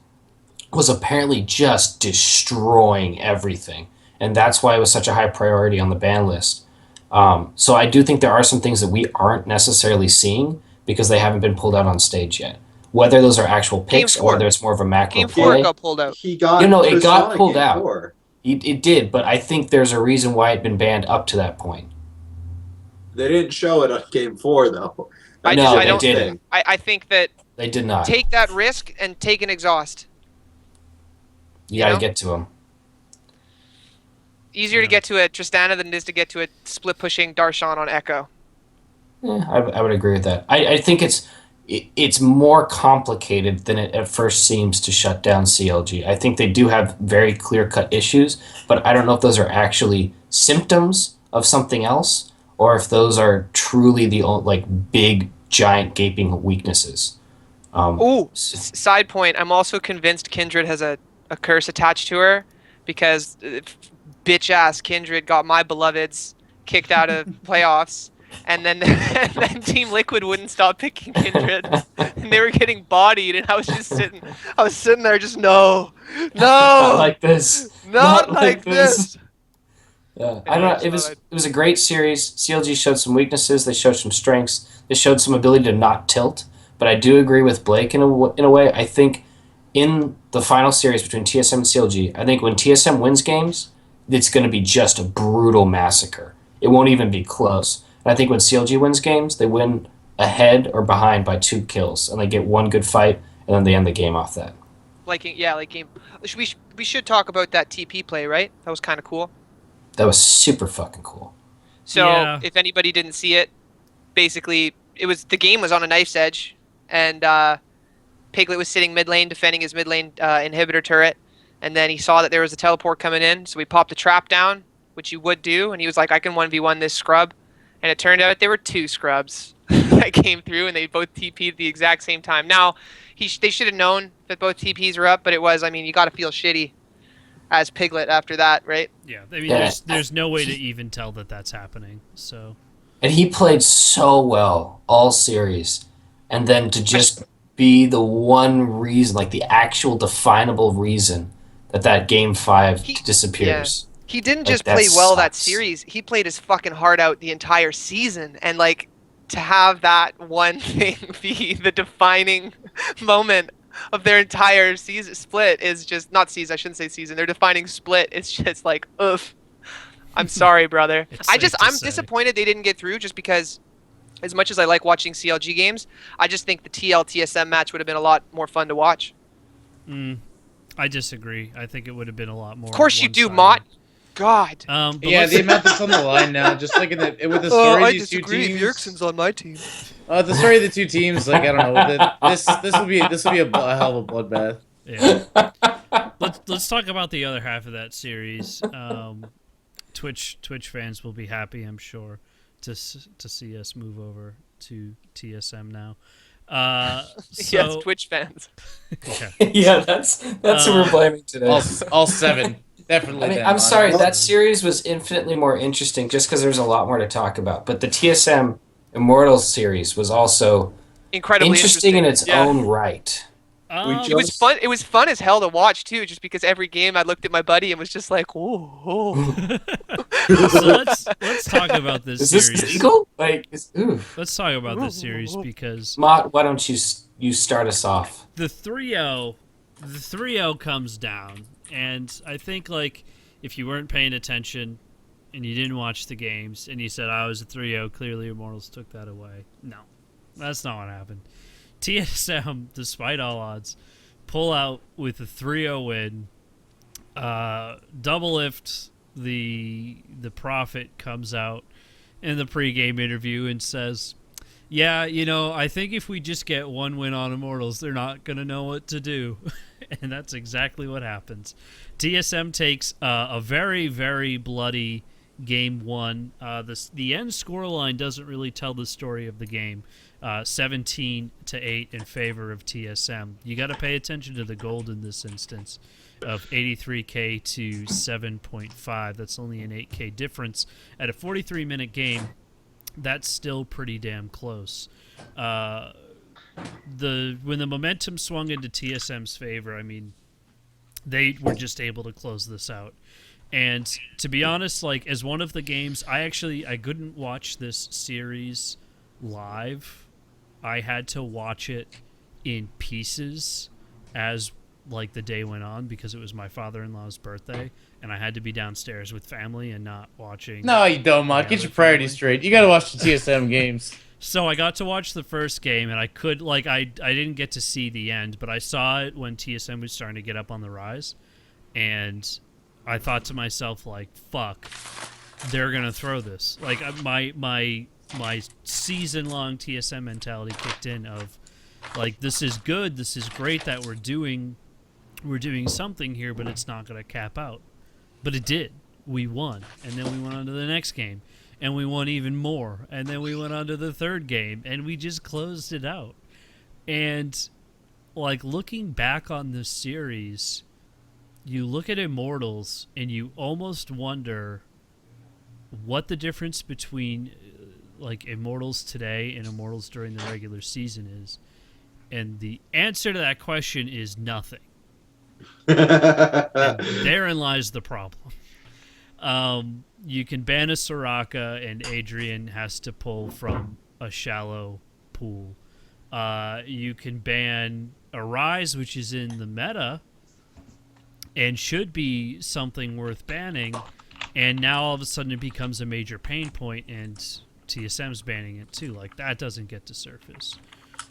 was apparently just destroying everything, and that's why it was such a high priority on the ban list. So I do think there are some things that we aren't necessarily seeing because they haven't been pulled out on stage yet. Whether those are actual picks or whether it's more of a macro Game play. 4 got pulled out. He got it got pulled out. 4. It did, but I think there's a reason why it'd been banned up to that point. They didn't show it on Game 4, though. I think that they did not take that risk and take an exhaust. You got to get to him. Easier to get to a Tristana than it is to get to a split pushing Darshan on Echo. I would agree with that. I think it's more complicated than it at first seems to shut down CLG. I think they do have very clear-cut issues, but I don't know if those are actually symptoms of something else or if those are truly the big, giant, gaping weaknesses. Side point, I'm also convinced Kindred has a curse attached to her because bitch-ass Kindred got my beloveds kicked out of playoffs. And then Team Liquid wouldn't stop picking Kindred, and they were getting bodied. And I was sitting there, just not like this, not like this. Yeah, I don't know. It was a great series. CLG showed some weaknesses. They showed some strengths. They showed some ability to not tilt. But I do agree with Blake in a way. I think in the final series between TSM and CLG, I think when TSM wins games, it's going to be just a brutal massacre. It won't even be close. I think when CLG wins games, they win ahead or behind by 2 kills, and they get one good fight, and then they end the game off that. Game. We should talk about that TP play, right? That was kind of cool. That was super fucking cool. So if anybody didn't see it, basically the game was on a knife's edge, and Piglet was sitting mid lane defending his mid lane inhibitor turret, and then he saw that there was a teleport coming in, so he popped a trap down, which you would do, and he was like, "I can 1v1 this scrub." And it turned out there were 2 scrubs that came through, and they both TP'd at the exact same time. Now, they should have known that both TPs were up, but you got to feel shitty as Piglet after that, right? Yeah, there's no way to even tell that that's happening. So, and he played so well all series, and then to just be the one reason, like the actual definable reason that Game 5 disappears. He didn't Like, just that play well that sucks. series. He played his fucking heart out the entire season, and like to have that one thing be the defining moment of their entire season split is just not season. I shouldn't say season. Their defining split. It's just like, oof. I'm sorry, brother. It's safe to I'm say. disappointed they didn't get through just because as much as I like watching CLG games, I just think the TL TSM match would have been a lot more fun to watch. I disagree. I think it would have been a lot more. Of course you do, one-sided. Mott. God. But Yeah, let's- the amount that's on the line now, just like with the story of these two teams. on my team. The story of the two teams, like I don't know, this will be a hell of a bloodbath. Yeah. let's talk about the other half of that series. Twitch fans will be happy, I'm sure, to see us move over to TSM now. Yes, Twitch fans. Yeah. Yeah, that's who we're blaming today. All seven, definitely. I mean, them, I'm sorry, honestly. that series was infinitely more interesting just because there's a lot more to talk about. But the TSM Immortals series was also Incredibly interesting in its Yeah. own right. It was fun. It was fun as hell to watch too, just because every game I looked at my buddy and was just like, "Whoa!" So let's talk about this Is series. this legal? Like, Let's talk about this series because Mott, why don't you start us off? the 3-0 comes down, and I think like if you weren't paying attention and you didn't watch the games and you said I was a 3-0, clearly Immortals took that away. No, that's not what happened. TSM, despite all odds, pull out with a 3-0 win. Double lift. The Prophet comes out in the pregame interview and says, "Yeah, I think if we just get one win on Immortals, they're not gonna know what to do," and that's exactly what happens. TSM takes a very, very bloody game one. The end scoreline doesn't really tell the story of the game. 17-8 in favor of TSM. You got to pay attention to the gold in this instance of 83k to 7.5. That's only an 8k difference at a 43-minute game. That's still pretty damn close. When the momentum swung into TSM's favor, I mean, they were just able to close this out. And to be honest, like as one of the games, I couldn't watch this series live. I had to watch it in pieces as like the day went on because it was my father-in-law's birthday and I had to be downstairs with family and not watching. No, you don't, Mott. Get your priorities straight. You got to watch the TSM games. So I got to watch the first game and I could I didn't get to see the end, but I saw it when TSM was starting to get up on the rise, and I thought to myself like, fuck, they're going to throw this. Like my season-long TSM mentality kicked in of like, this is good, this is great that we're doing something here, but it's not going to cap out. But it did. We won, and then we went on to the next game, and we won even more, and then we went on to the third game, and we just closed it out. And like looking back on this series, you look at Immortals and you almost wonder what the difference between like Immortals today and Immortals during the regular season is. And the answer to that question is nothing. And therein lies the problem. You can ban a Soraka and Adrian has to pull from a shallow pool. You can ban a Rise, which is in the meta and should be something worth banning, and now all of a sudden it becomes a major pain point and TSM's banning it too. Like, that doesn't get to surface.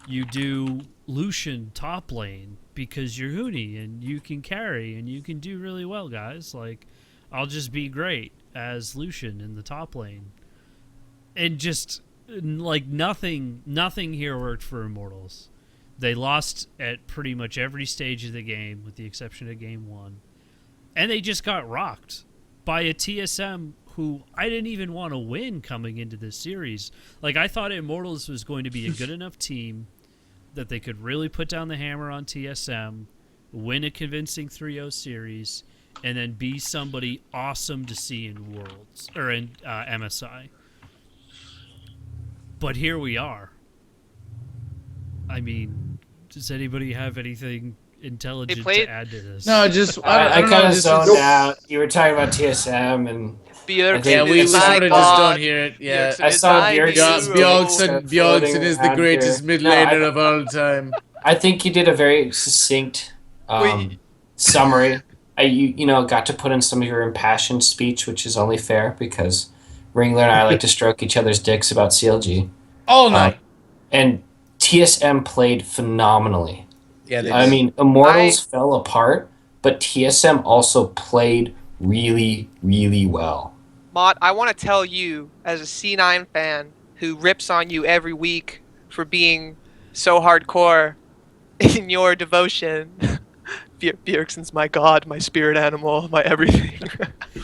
You do Lucian top lane because you're Huni and you can carry and you can do really well, guys. Like, I'll just be great as Lucian in the top lane. And just, like, nothing here worked for Immortals. They lost at pretty much every stage of the game with the exception of game one. And they just got rocked by a TSM who I didn't even want to win coming into this series. Like, I thought Immortals was going to be a good enough team that they could really put down the hammer on TSM, win a convincing 3-0 series, and then be somebody awesome to see in Worlds or in MSI. But here we are. I mean, does anybody have anything intelligent played- to add to this. No, just I don't kind know. of Just zoned it's- out. You were talking about TSM, and Bjergsen Yeah, we is sort my of just god. don't hear it. Yeah. Bjergsen I is saw my Bjergsen's hero. Bjornsson is the greatest mid laner of all time. I think you did a very succinct Wait. summary. You got to put in some of your impassioned speech, which is only fair because Ringler and I like to stroke each other's dicks about CLG. All night. And TSM played phenomenally. Yeah, they I did. mean, Immortals fell apart, but TSM also played really, really well. Mott, I want to tell you, as a C9 fan who rips on you every week for being so hardcore in your devotion, Bjergsen's my god, my spirit animal, my everything.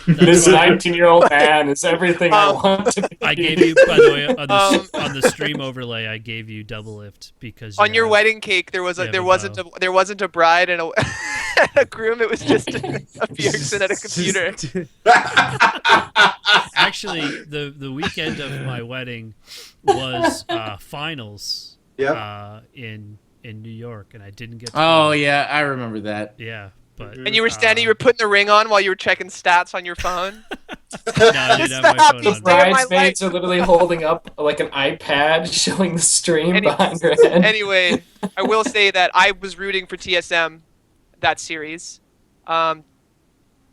This 19-year-old man is everything I want to be. I gave you, by the way, on the stream overlay, I gave you double lift because On your have- wedding cake, there wasn't a bride and a groom. It was just a Bjergsen at a computer. Actually, the weekend of my wedding was finals. In New York, and I didn't get to Oh go. yeah, I remember that. Yeah, but And you were standing, you were putting the ring on while you were checking stats on your phone. no, I didn't have my Stop, phone you on. stay- Day of my Bridesmaids are literally holding up like an iPad showing the stream Any- behind her head. Anyway, I will say that I was rooting for TSM that series, and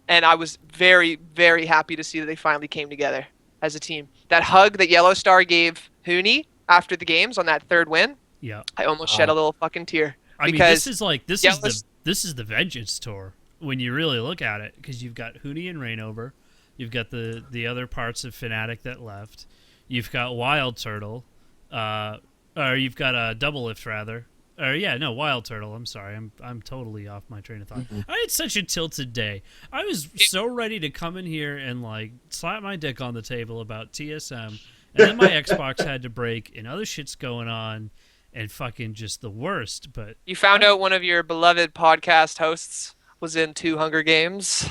I was very, very happy to see that they finally came together as a team. That hug that Yellow Star gave Hooney after the games on that third win, Yeah, I almost shed a little fucking tear. I mean, Because this is the Vengeance tour when you really look at it, because you've got Hooney and Rainover, you've got the other parts of Fnatic that left, you've got Wild Turtle, or you've got a Double Lift rather, Wild Turtle. I'm sorry, I'm totally off my train of thought. I had such a tilted day. I was so ready to come in here and like slap my dick on the table about TSM, and then my Xbox had to break, and other shit's going on. And fucking just the worst, but You found out one of your beloved podcast hosts was in 2 Hunger Games.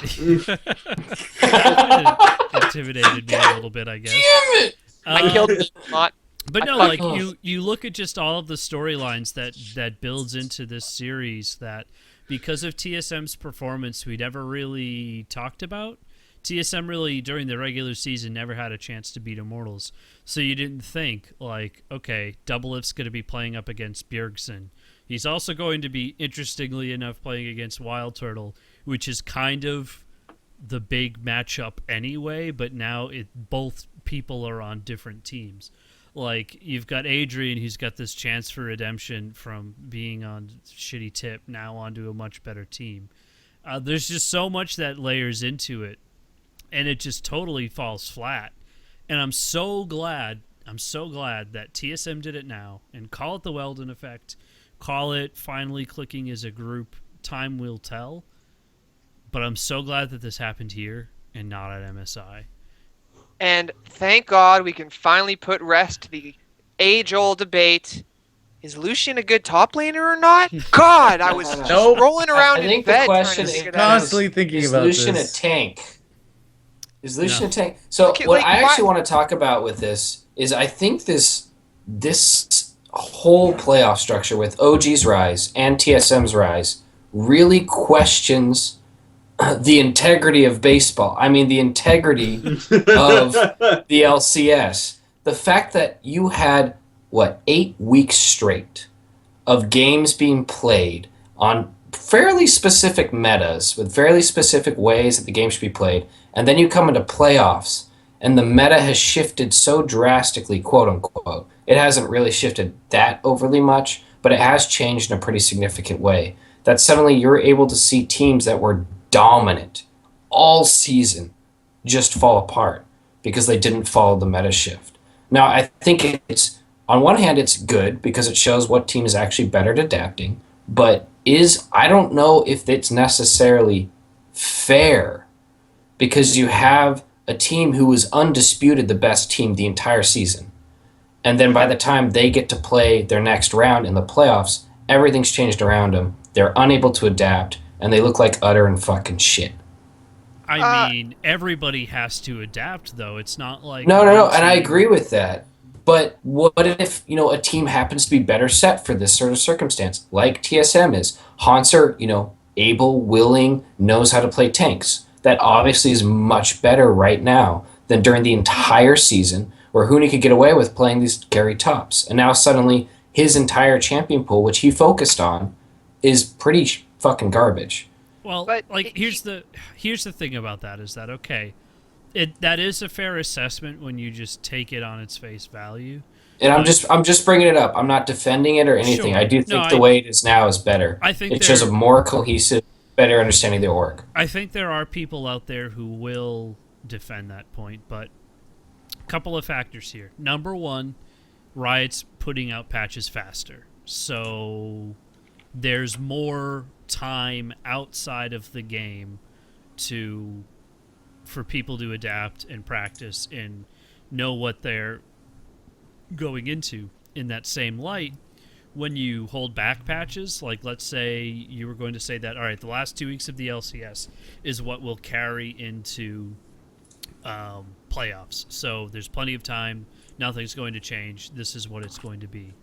intimidated me a little bit, I guess. Damn it! I killed him a lot. But no, I like fucking- you look at just all of the storylines that builds into this series that because of TSM's performance we never really talked about. TSM really during the regular season never had a chance to beat Immortals. So you didn't think like, okay, Double Lift's going to be playing up against Bjergsen. He's also going to be, interestingly enough, playing against Wild Turtle, which is kind of the big matchup anyway, but now both people are on different teams. Like, you've got Adrian, who's got this chance for redemption from being on shitty tip, now onto a much better team. There's just so much that layers into it, and it just totally falls flat. And I'm so glad that TSM did it now, and call it the Weldon effect, call it finally clicking as a group, time will tell. But I'm so glad that this happened here and not at MSI. And thank God we can finally put rest to the age-old debate. Is Lucian a good top laner or not? God, I was just Nope. rolling around I in think the bed question trying to is figure that out. Constantly thinking Is about Lucian this. a tank? Is Lucian No. a tank? So Okay, what like, I why- actually want to talk about with this is I think this whole playoff structure with OG's rise and TSM's rise really questions the integrity of baseball. I mean, the integrity of the LCS. The fact that you had, 8 weeks straight of games being played on fairly specific metas with fairly specific ways that the game should be played, and then you come into playoffs and the meta has shifted so drastically, quote unquote. It hasn't really shifted that overly much, but it has changed in a pretty significant way. That suddenly you're able to see teams that were dominant all season just fall apart because they didn't follow the meta shift. Now, I think it's, on one hand, it's good because it shows what team is actually better at adapting, but I don't know if it's necessarily fair because you have a team who was undisputed the best team the entire season. And then by the time they get to play their next round in the playoffs, everything's changed around them. They're unable to adapt, and they look like utter and fucking shit. I mean, everybody has to adapt, though. It's not like... No, one and I team- agree with that. But what if, a team happens to be better set for this sort of circumstance, like TSM is? Haunts are, able, willing, knows how to play tanks. That obviously is much better right now than during the entire season where Huni could get away with playing these carry tops. And now suddenly his entire champion pool, which he focused on, is pretty fucking garbage. Well, But here's the thing about that is that okay, that is a fair assessment when you just take it on its face value. And I'm just bringing it up. I'm not defending it or anything. Sure. I do think the way it is now is better. I think it shows a more cohesive, better understanding of the org. I think there are people out there who will defend that point, but a couple of factors here. Number one, Riot's putting out patches faster, so there's more time outside of the game for people to adapt and practice and know what they're going into. In that same light, when you hold back patches, like let's say you were going to say that, all right, the last 2 weeks of the LCS is what will carry into playoffs. So there's plenty of time. Nothing's going to change. This is what it's going to be.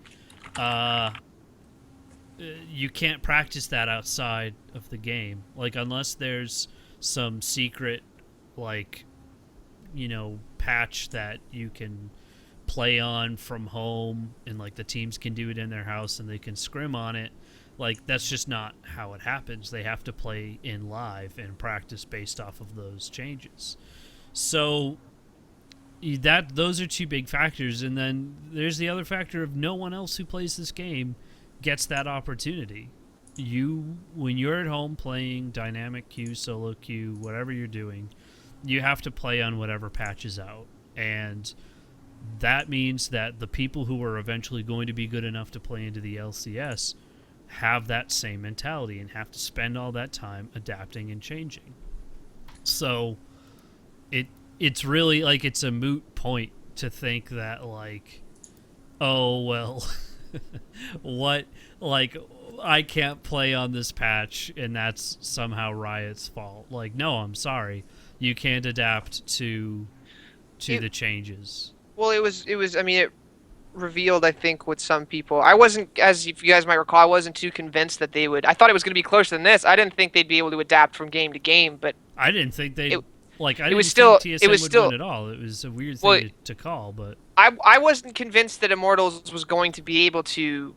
You can't practice that outside of the game. Like, unless there's some secret, patch that you can play on from home and, the teams can do it in their house and they can scrim on it. That's just not how it happens. They have to play in live and practice based off of those changes. So those are two big factors. And then there's the other factor of no one else who plays this game gets that opportunity. When you're at home playing dynamic queue, solo queue, whatever you're doing, you have to play on whatever patch is out. And that means that the people who are eventually going to be good enough to play into the LCS have that same mentality and have to spend all that time adapting and changing. So it's really it's a moot point to think that oh well what I can't play on this patch and that's somehow Riot's fault. No, I'm sorry. You can't adapt to the changes. Well, it was. I mean, it revealed, I think, with some people. I wasn't, as if you guys might recall, I wasn't too convinced that they would. I thought it was going to be closer than this. I didn't think they'd be able to adapt from game to game, but I didn't think they. I didn't it was still. think TSM it was would still win at all. It was a weird thing to call, but I wasn't convinced that Immortals was going to be able to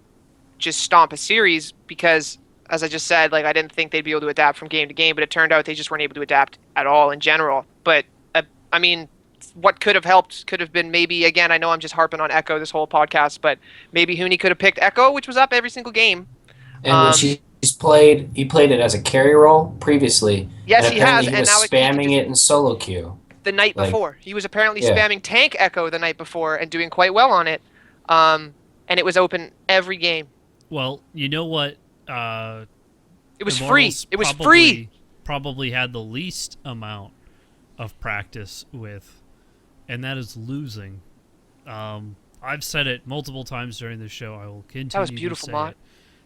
just stomp a series because, as I just said, I didn't think they'd be able to adapt from game to game, but it turned out they just weren't able to adapt at all in general. But I mean, what could have helped could have been maybe, again, I know I'm just harping on Echo this whole podcast, but maybe Huni could have picked Echo, which was up every single game. And he played it as a carry role previously. Yes, and he has. He and was now spamming it in solo queue. The night before. He was apparently spamming Tank Echo the night before and doing quite well on it. And it was open every game. Well, you know what? It was free. It was free. Probably had the least amount of practice with, and that is losing. I've said it multiple times during the show. I will continue. That was beautiful, to say Mott. it.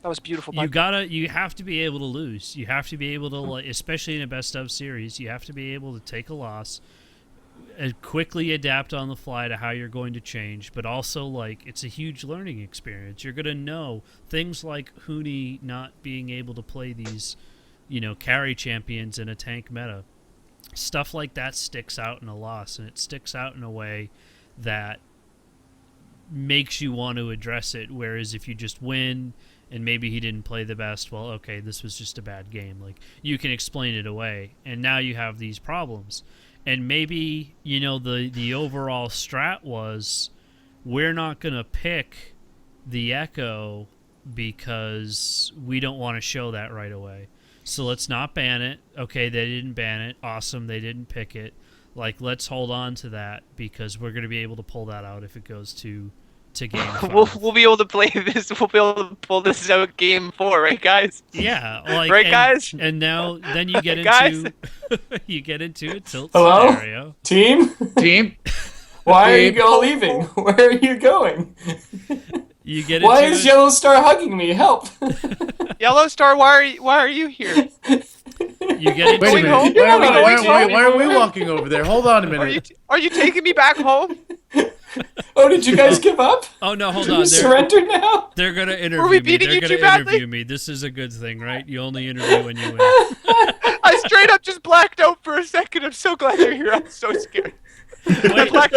That was beautiful. You have to be able to lose. You have to be able to, especially in a best of series, you have to be able to take a loss and quickly adapt on the fly to how you're going to change. But also, it's a huge learning experience. You're going to know things like Huni not being able to play these, carry champions in a tank meta. Stuff like that sticks out in a loss, and it sticks out in a way that makes you want to address it. Whereas if you just win and maybe he didn't play the best, well, okay, this was just a bad game. You can explain it away, and now you have these problems. And maybe, the overall strat was, we're not going to pick the Echo because we don't want to show that right away. So let's not ban it. Okay, they didn't ban it. Awesome, they didn't pick it. Let's hold on to that because we're going to be able to pull that out if it goes to game 5. We'll be able to play this. We'll be able to pull this out game 4, right, guys? Yeah, right, guys. And now, then you get guys? into you get into a tilt Hello? scenario. Team. Why are you leaving? Where are you going? You get. Why is Yellow Star hugging me? Help! Yellow Star, why are you here? You get into Wait a home? minute. Why are we walking over there? Hold on a minute. Are you taking me back home? Oh, did you guys give up? Oh no, hold You on. surrender now? They're gonna interview we me. beating They're you gonna too badly? interview me. This is a good thing, right? You only interview when you win. I straight up just blacked out for a second. I'm so glad you're here. I'm so scared. I Wait, blacked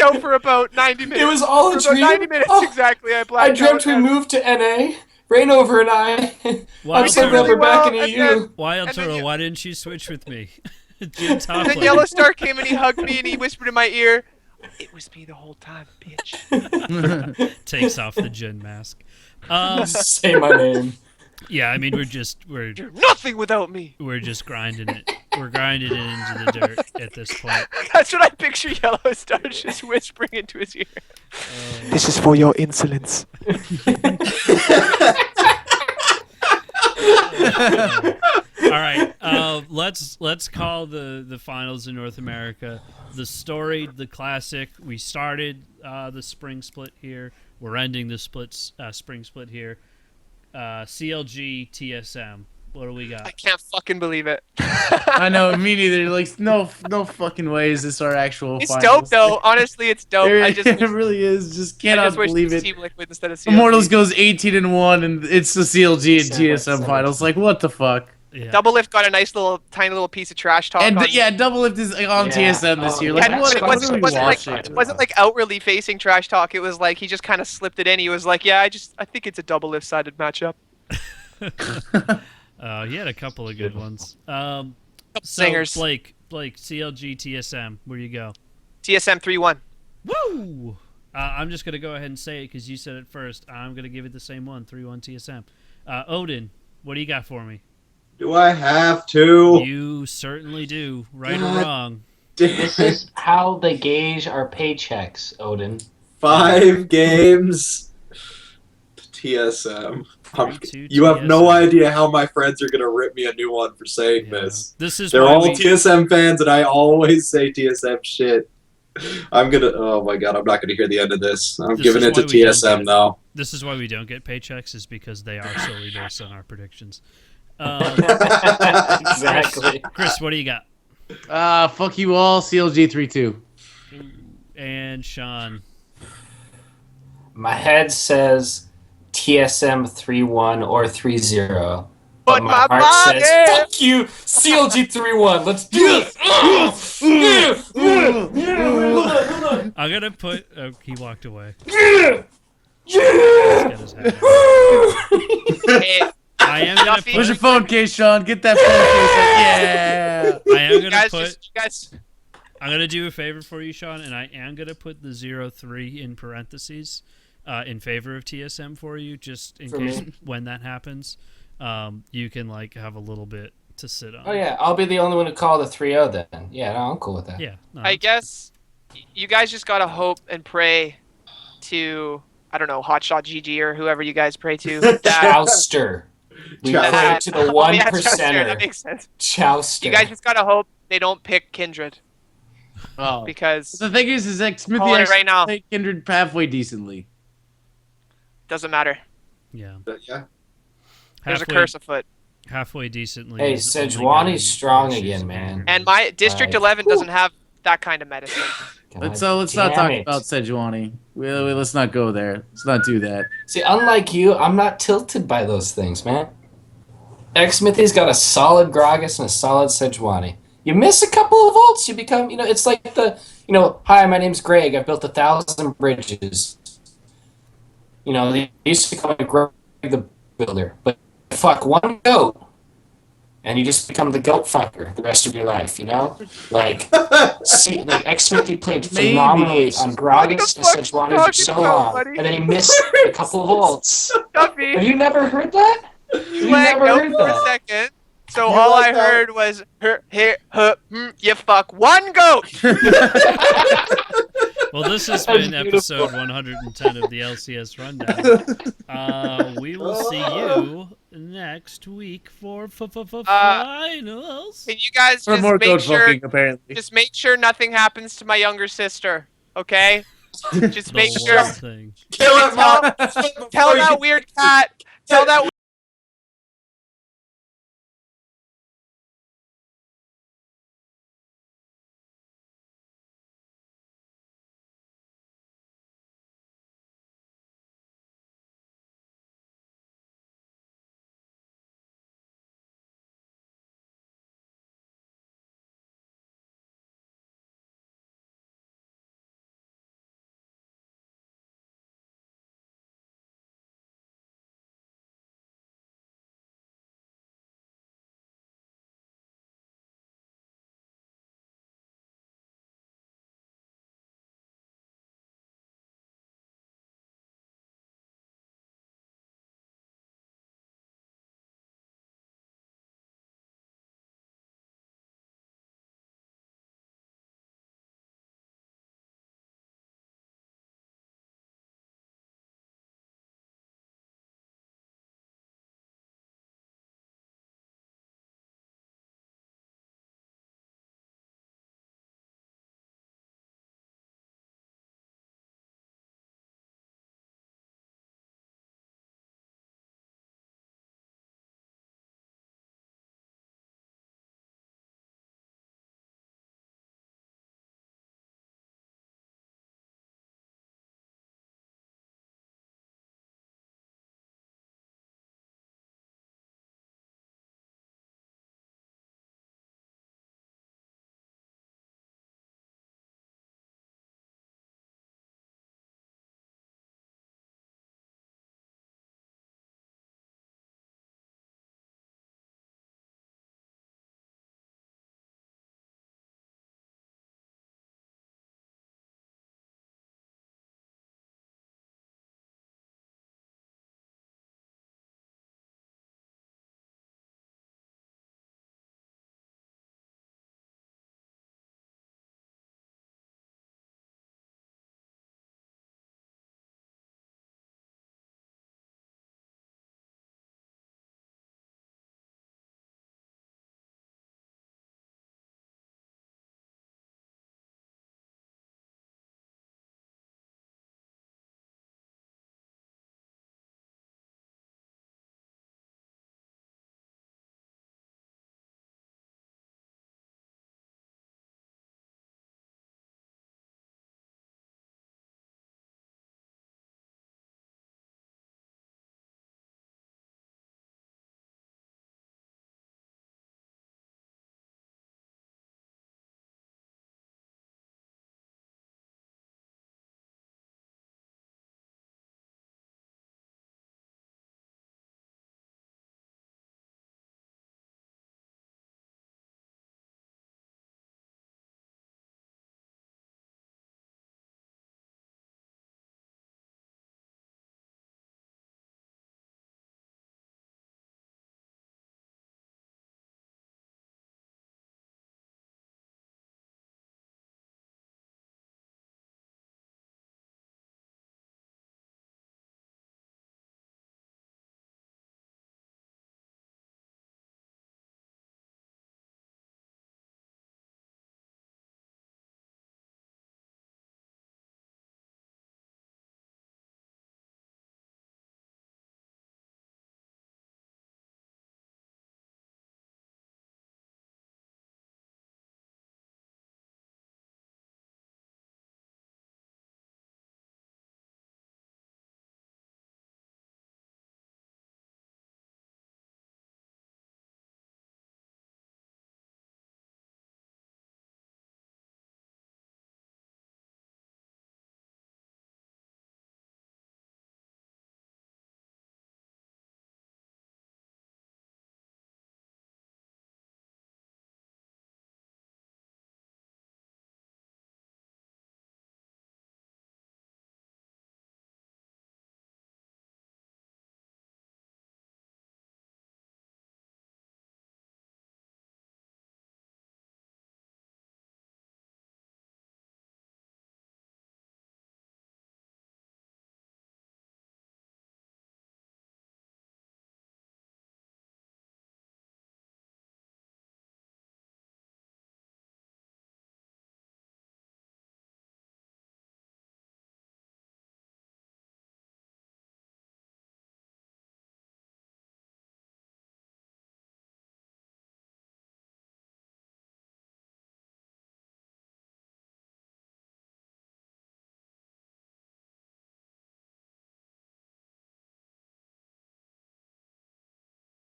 out for about 90 minutes. It was all a For about dream? 90 minutes Oh, exactly. I I blacked dreamt out. we moved to NA. Rainover and I. Wild I'm so Turtle. glad we're back in Well, and EU. then- Wild And then Turtle, you- why didn't you switch with me? Jim top Then lane. Yellowstar came and he hugged me and he whispered in my ear, "It was me the whole time, bitch." Takes off the Jin mask. Say my name. Yeah, I mean we're You're nothing without me. just grinding it. We're grinding it into the dirt at this point. That's what I picture Yellowstar just whispering into his ear. This is for your insolence. All right, let's call the finals in North America the story, the classic. We started the spring split here. We're ending the spring split here. CLG TSM. What do we I got? can't fucking believe it. I know, me neither. Like, no fucking way is this our actual It's finals. dope though. Honestly, it's dope. I just It wish, really is. Just I cannot just wish believe it was it. Team Liquid instead of CLG. Immortals goes 18-1, and it's the CLG and Seven, TSM seven. finals. Like, what the fuck? Yeah. Double Lift got a nice little, tiny little piece of trash talk. And on yeah, Double Lift is on Yeah. TSM this Oh, year. yeah, Like, Yeah, what? but it what wasn't, are it we wasn't like watching? it wasn't like outwardly facing trash talk. It was like he just kind of slipped it in. He was like, "Yeah, I think it's a double lift sided matchup." He had a couple of good ones. So Singers. Blake, CLG TSM. Where you go? TSM 3-1. Woo! I'm just gonna go ahead and say it because you said it first. I'm gonna give it the same one, 3-1 TSM. Odin, what do you got for me? Do I have to? You certainly do, right or God. wrong. This is how they gauge our paychecks, Odin. 5 games. TSM. 3-2 You have no TSM. idea how my friends are gonna rip me a new one for saying Yeah. this. This is They're why all we, TSM fans, and I always say TSM shit. I'm gonna. Oh my god, I'm not gonna hear the end of this. I'm This giving is it to why we don't TSM get- now. This is why we don't get paychecks, is because they are solely based on our predictions. Exactly. Chris, what do you got? Fuck you all. CLG 3-2. And Sean. My head says TSM 3-1 or 3-0. But my my heart body- says, fuck you, CLG 3-1. Let's do this. I'm gonna put. Oh, he walked away. Yeah. Let's get his head out. Hey, I am gonna Duffy. Where's your put. phone case, Sean? Get that phone case. Yeah. I am you gonna guys, put. you guys. I'm gonna do a favor for you, Sean, and I am gonna put the 0-3 in parentheses, in favor of TSM for you, just in For case me? when that happens, you can like have a little bit to sit on. Oh yeah, I'll be the only one who called a 3-0 then. Yeah, no, I'm cool with that. Yeah. No, I guess you guys just gotta hope and pray to, I don't know, Hotshot GG or whoever you guys pray to. That, Chowster. We Chowster. pray to the Oh, one yeah, Chowster, percenter. that makes sense. Chowster. You guys just gotta hope they don't pick Kindred Oh. because The thing is that Smithy Calling it actually right now. played Kindred halfway decently. it doesn't matter. Yeah. Yeah. There's a Halfway- curse afoot. Halfway decently. Hey, is only Sejuani's getting strong issues again, and man. anger. And my District Right. 11 doesn't have that kind of medicine. Let's God not damn talk it. about Sejuani. Let's not go there. Let's not do that. See, unlike you, I'm not tilted by those things, man. X-Smithy's got a solid Gragas and a solid Sejuani. You miss a couple of volts, you become, it's like hi, my name's Greg, I've built 1,000 bridges. They used to call me Greg the Builder, but fuck one goat, and you just become the goat fucker the rest of your life, Like, X-Smithy played Maybe. phenomenally on Gragas and What the fuck Sejuani you for talking so about, long, buddy? and then he missed a couple of volts. Have Duffy, you never heard that? you lagged never out heard for a that. second. So You all like I that? heard was, you fuck one goat. Well, this has That's been beautiful. episode 110 of the LCS Rundown. We will see you next week for finals. Can you guys For just more make goat sure, fucking, apparently. just make sure nothing happens to my younger sister, okay? Just The make one sure. thing. Kill it, Mom. Tell that weird cat. Tell that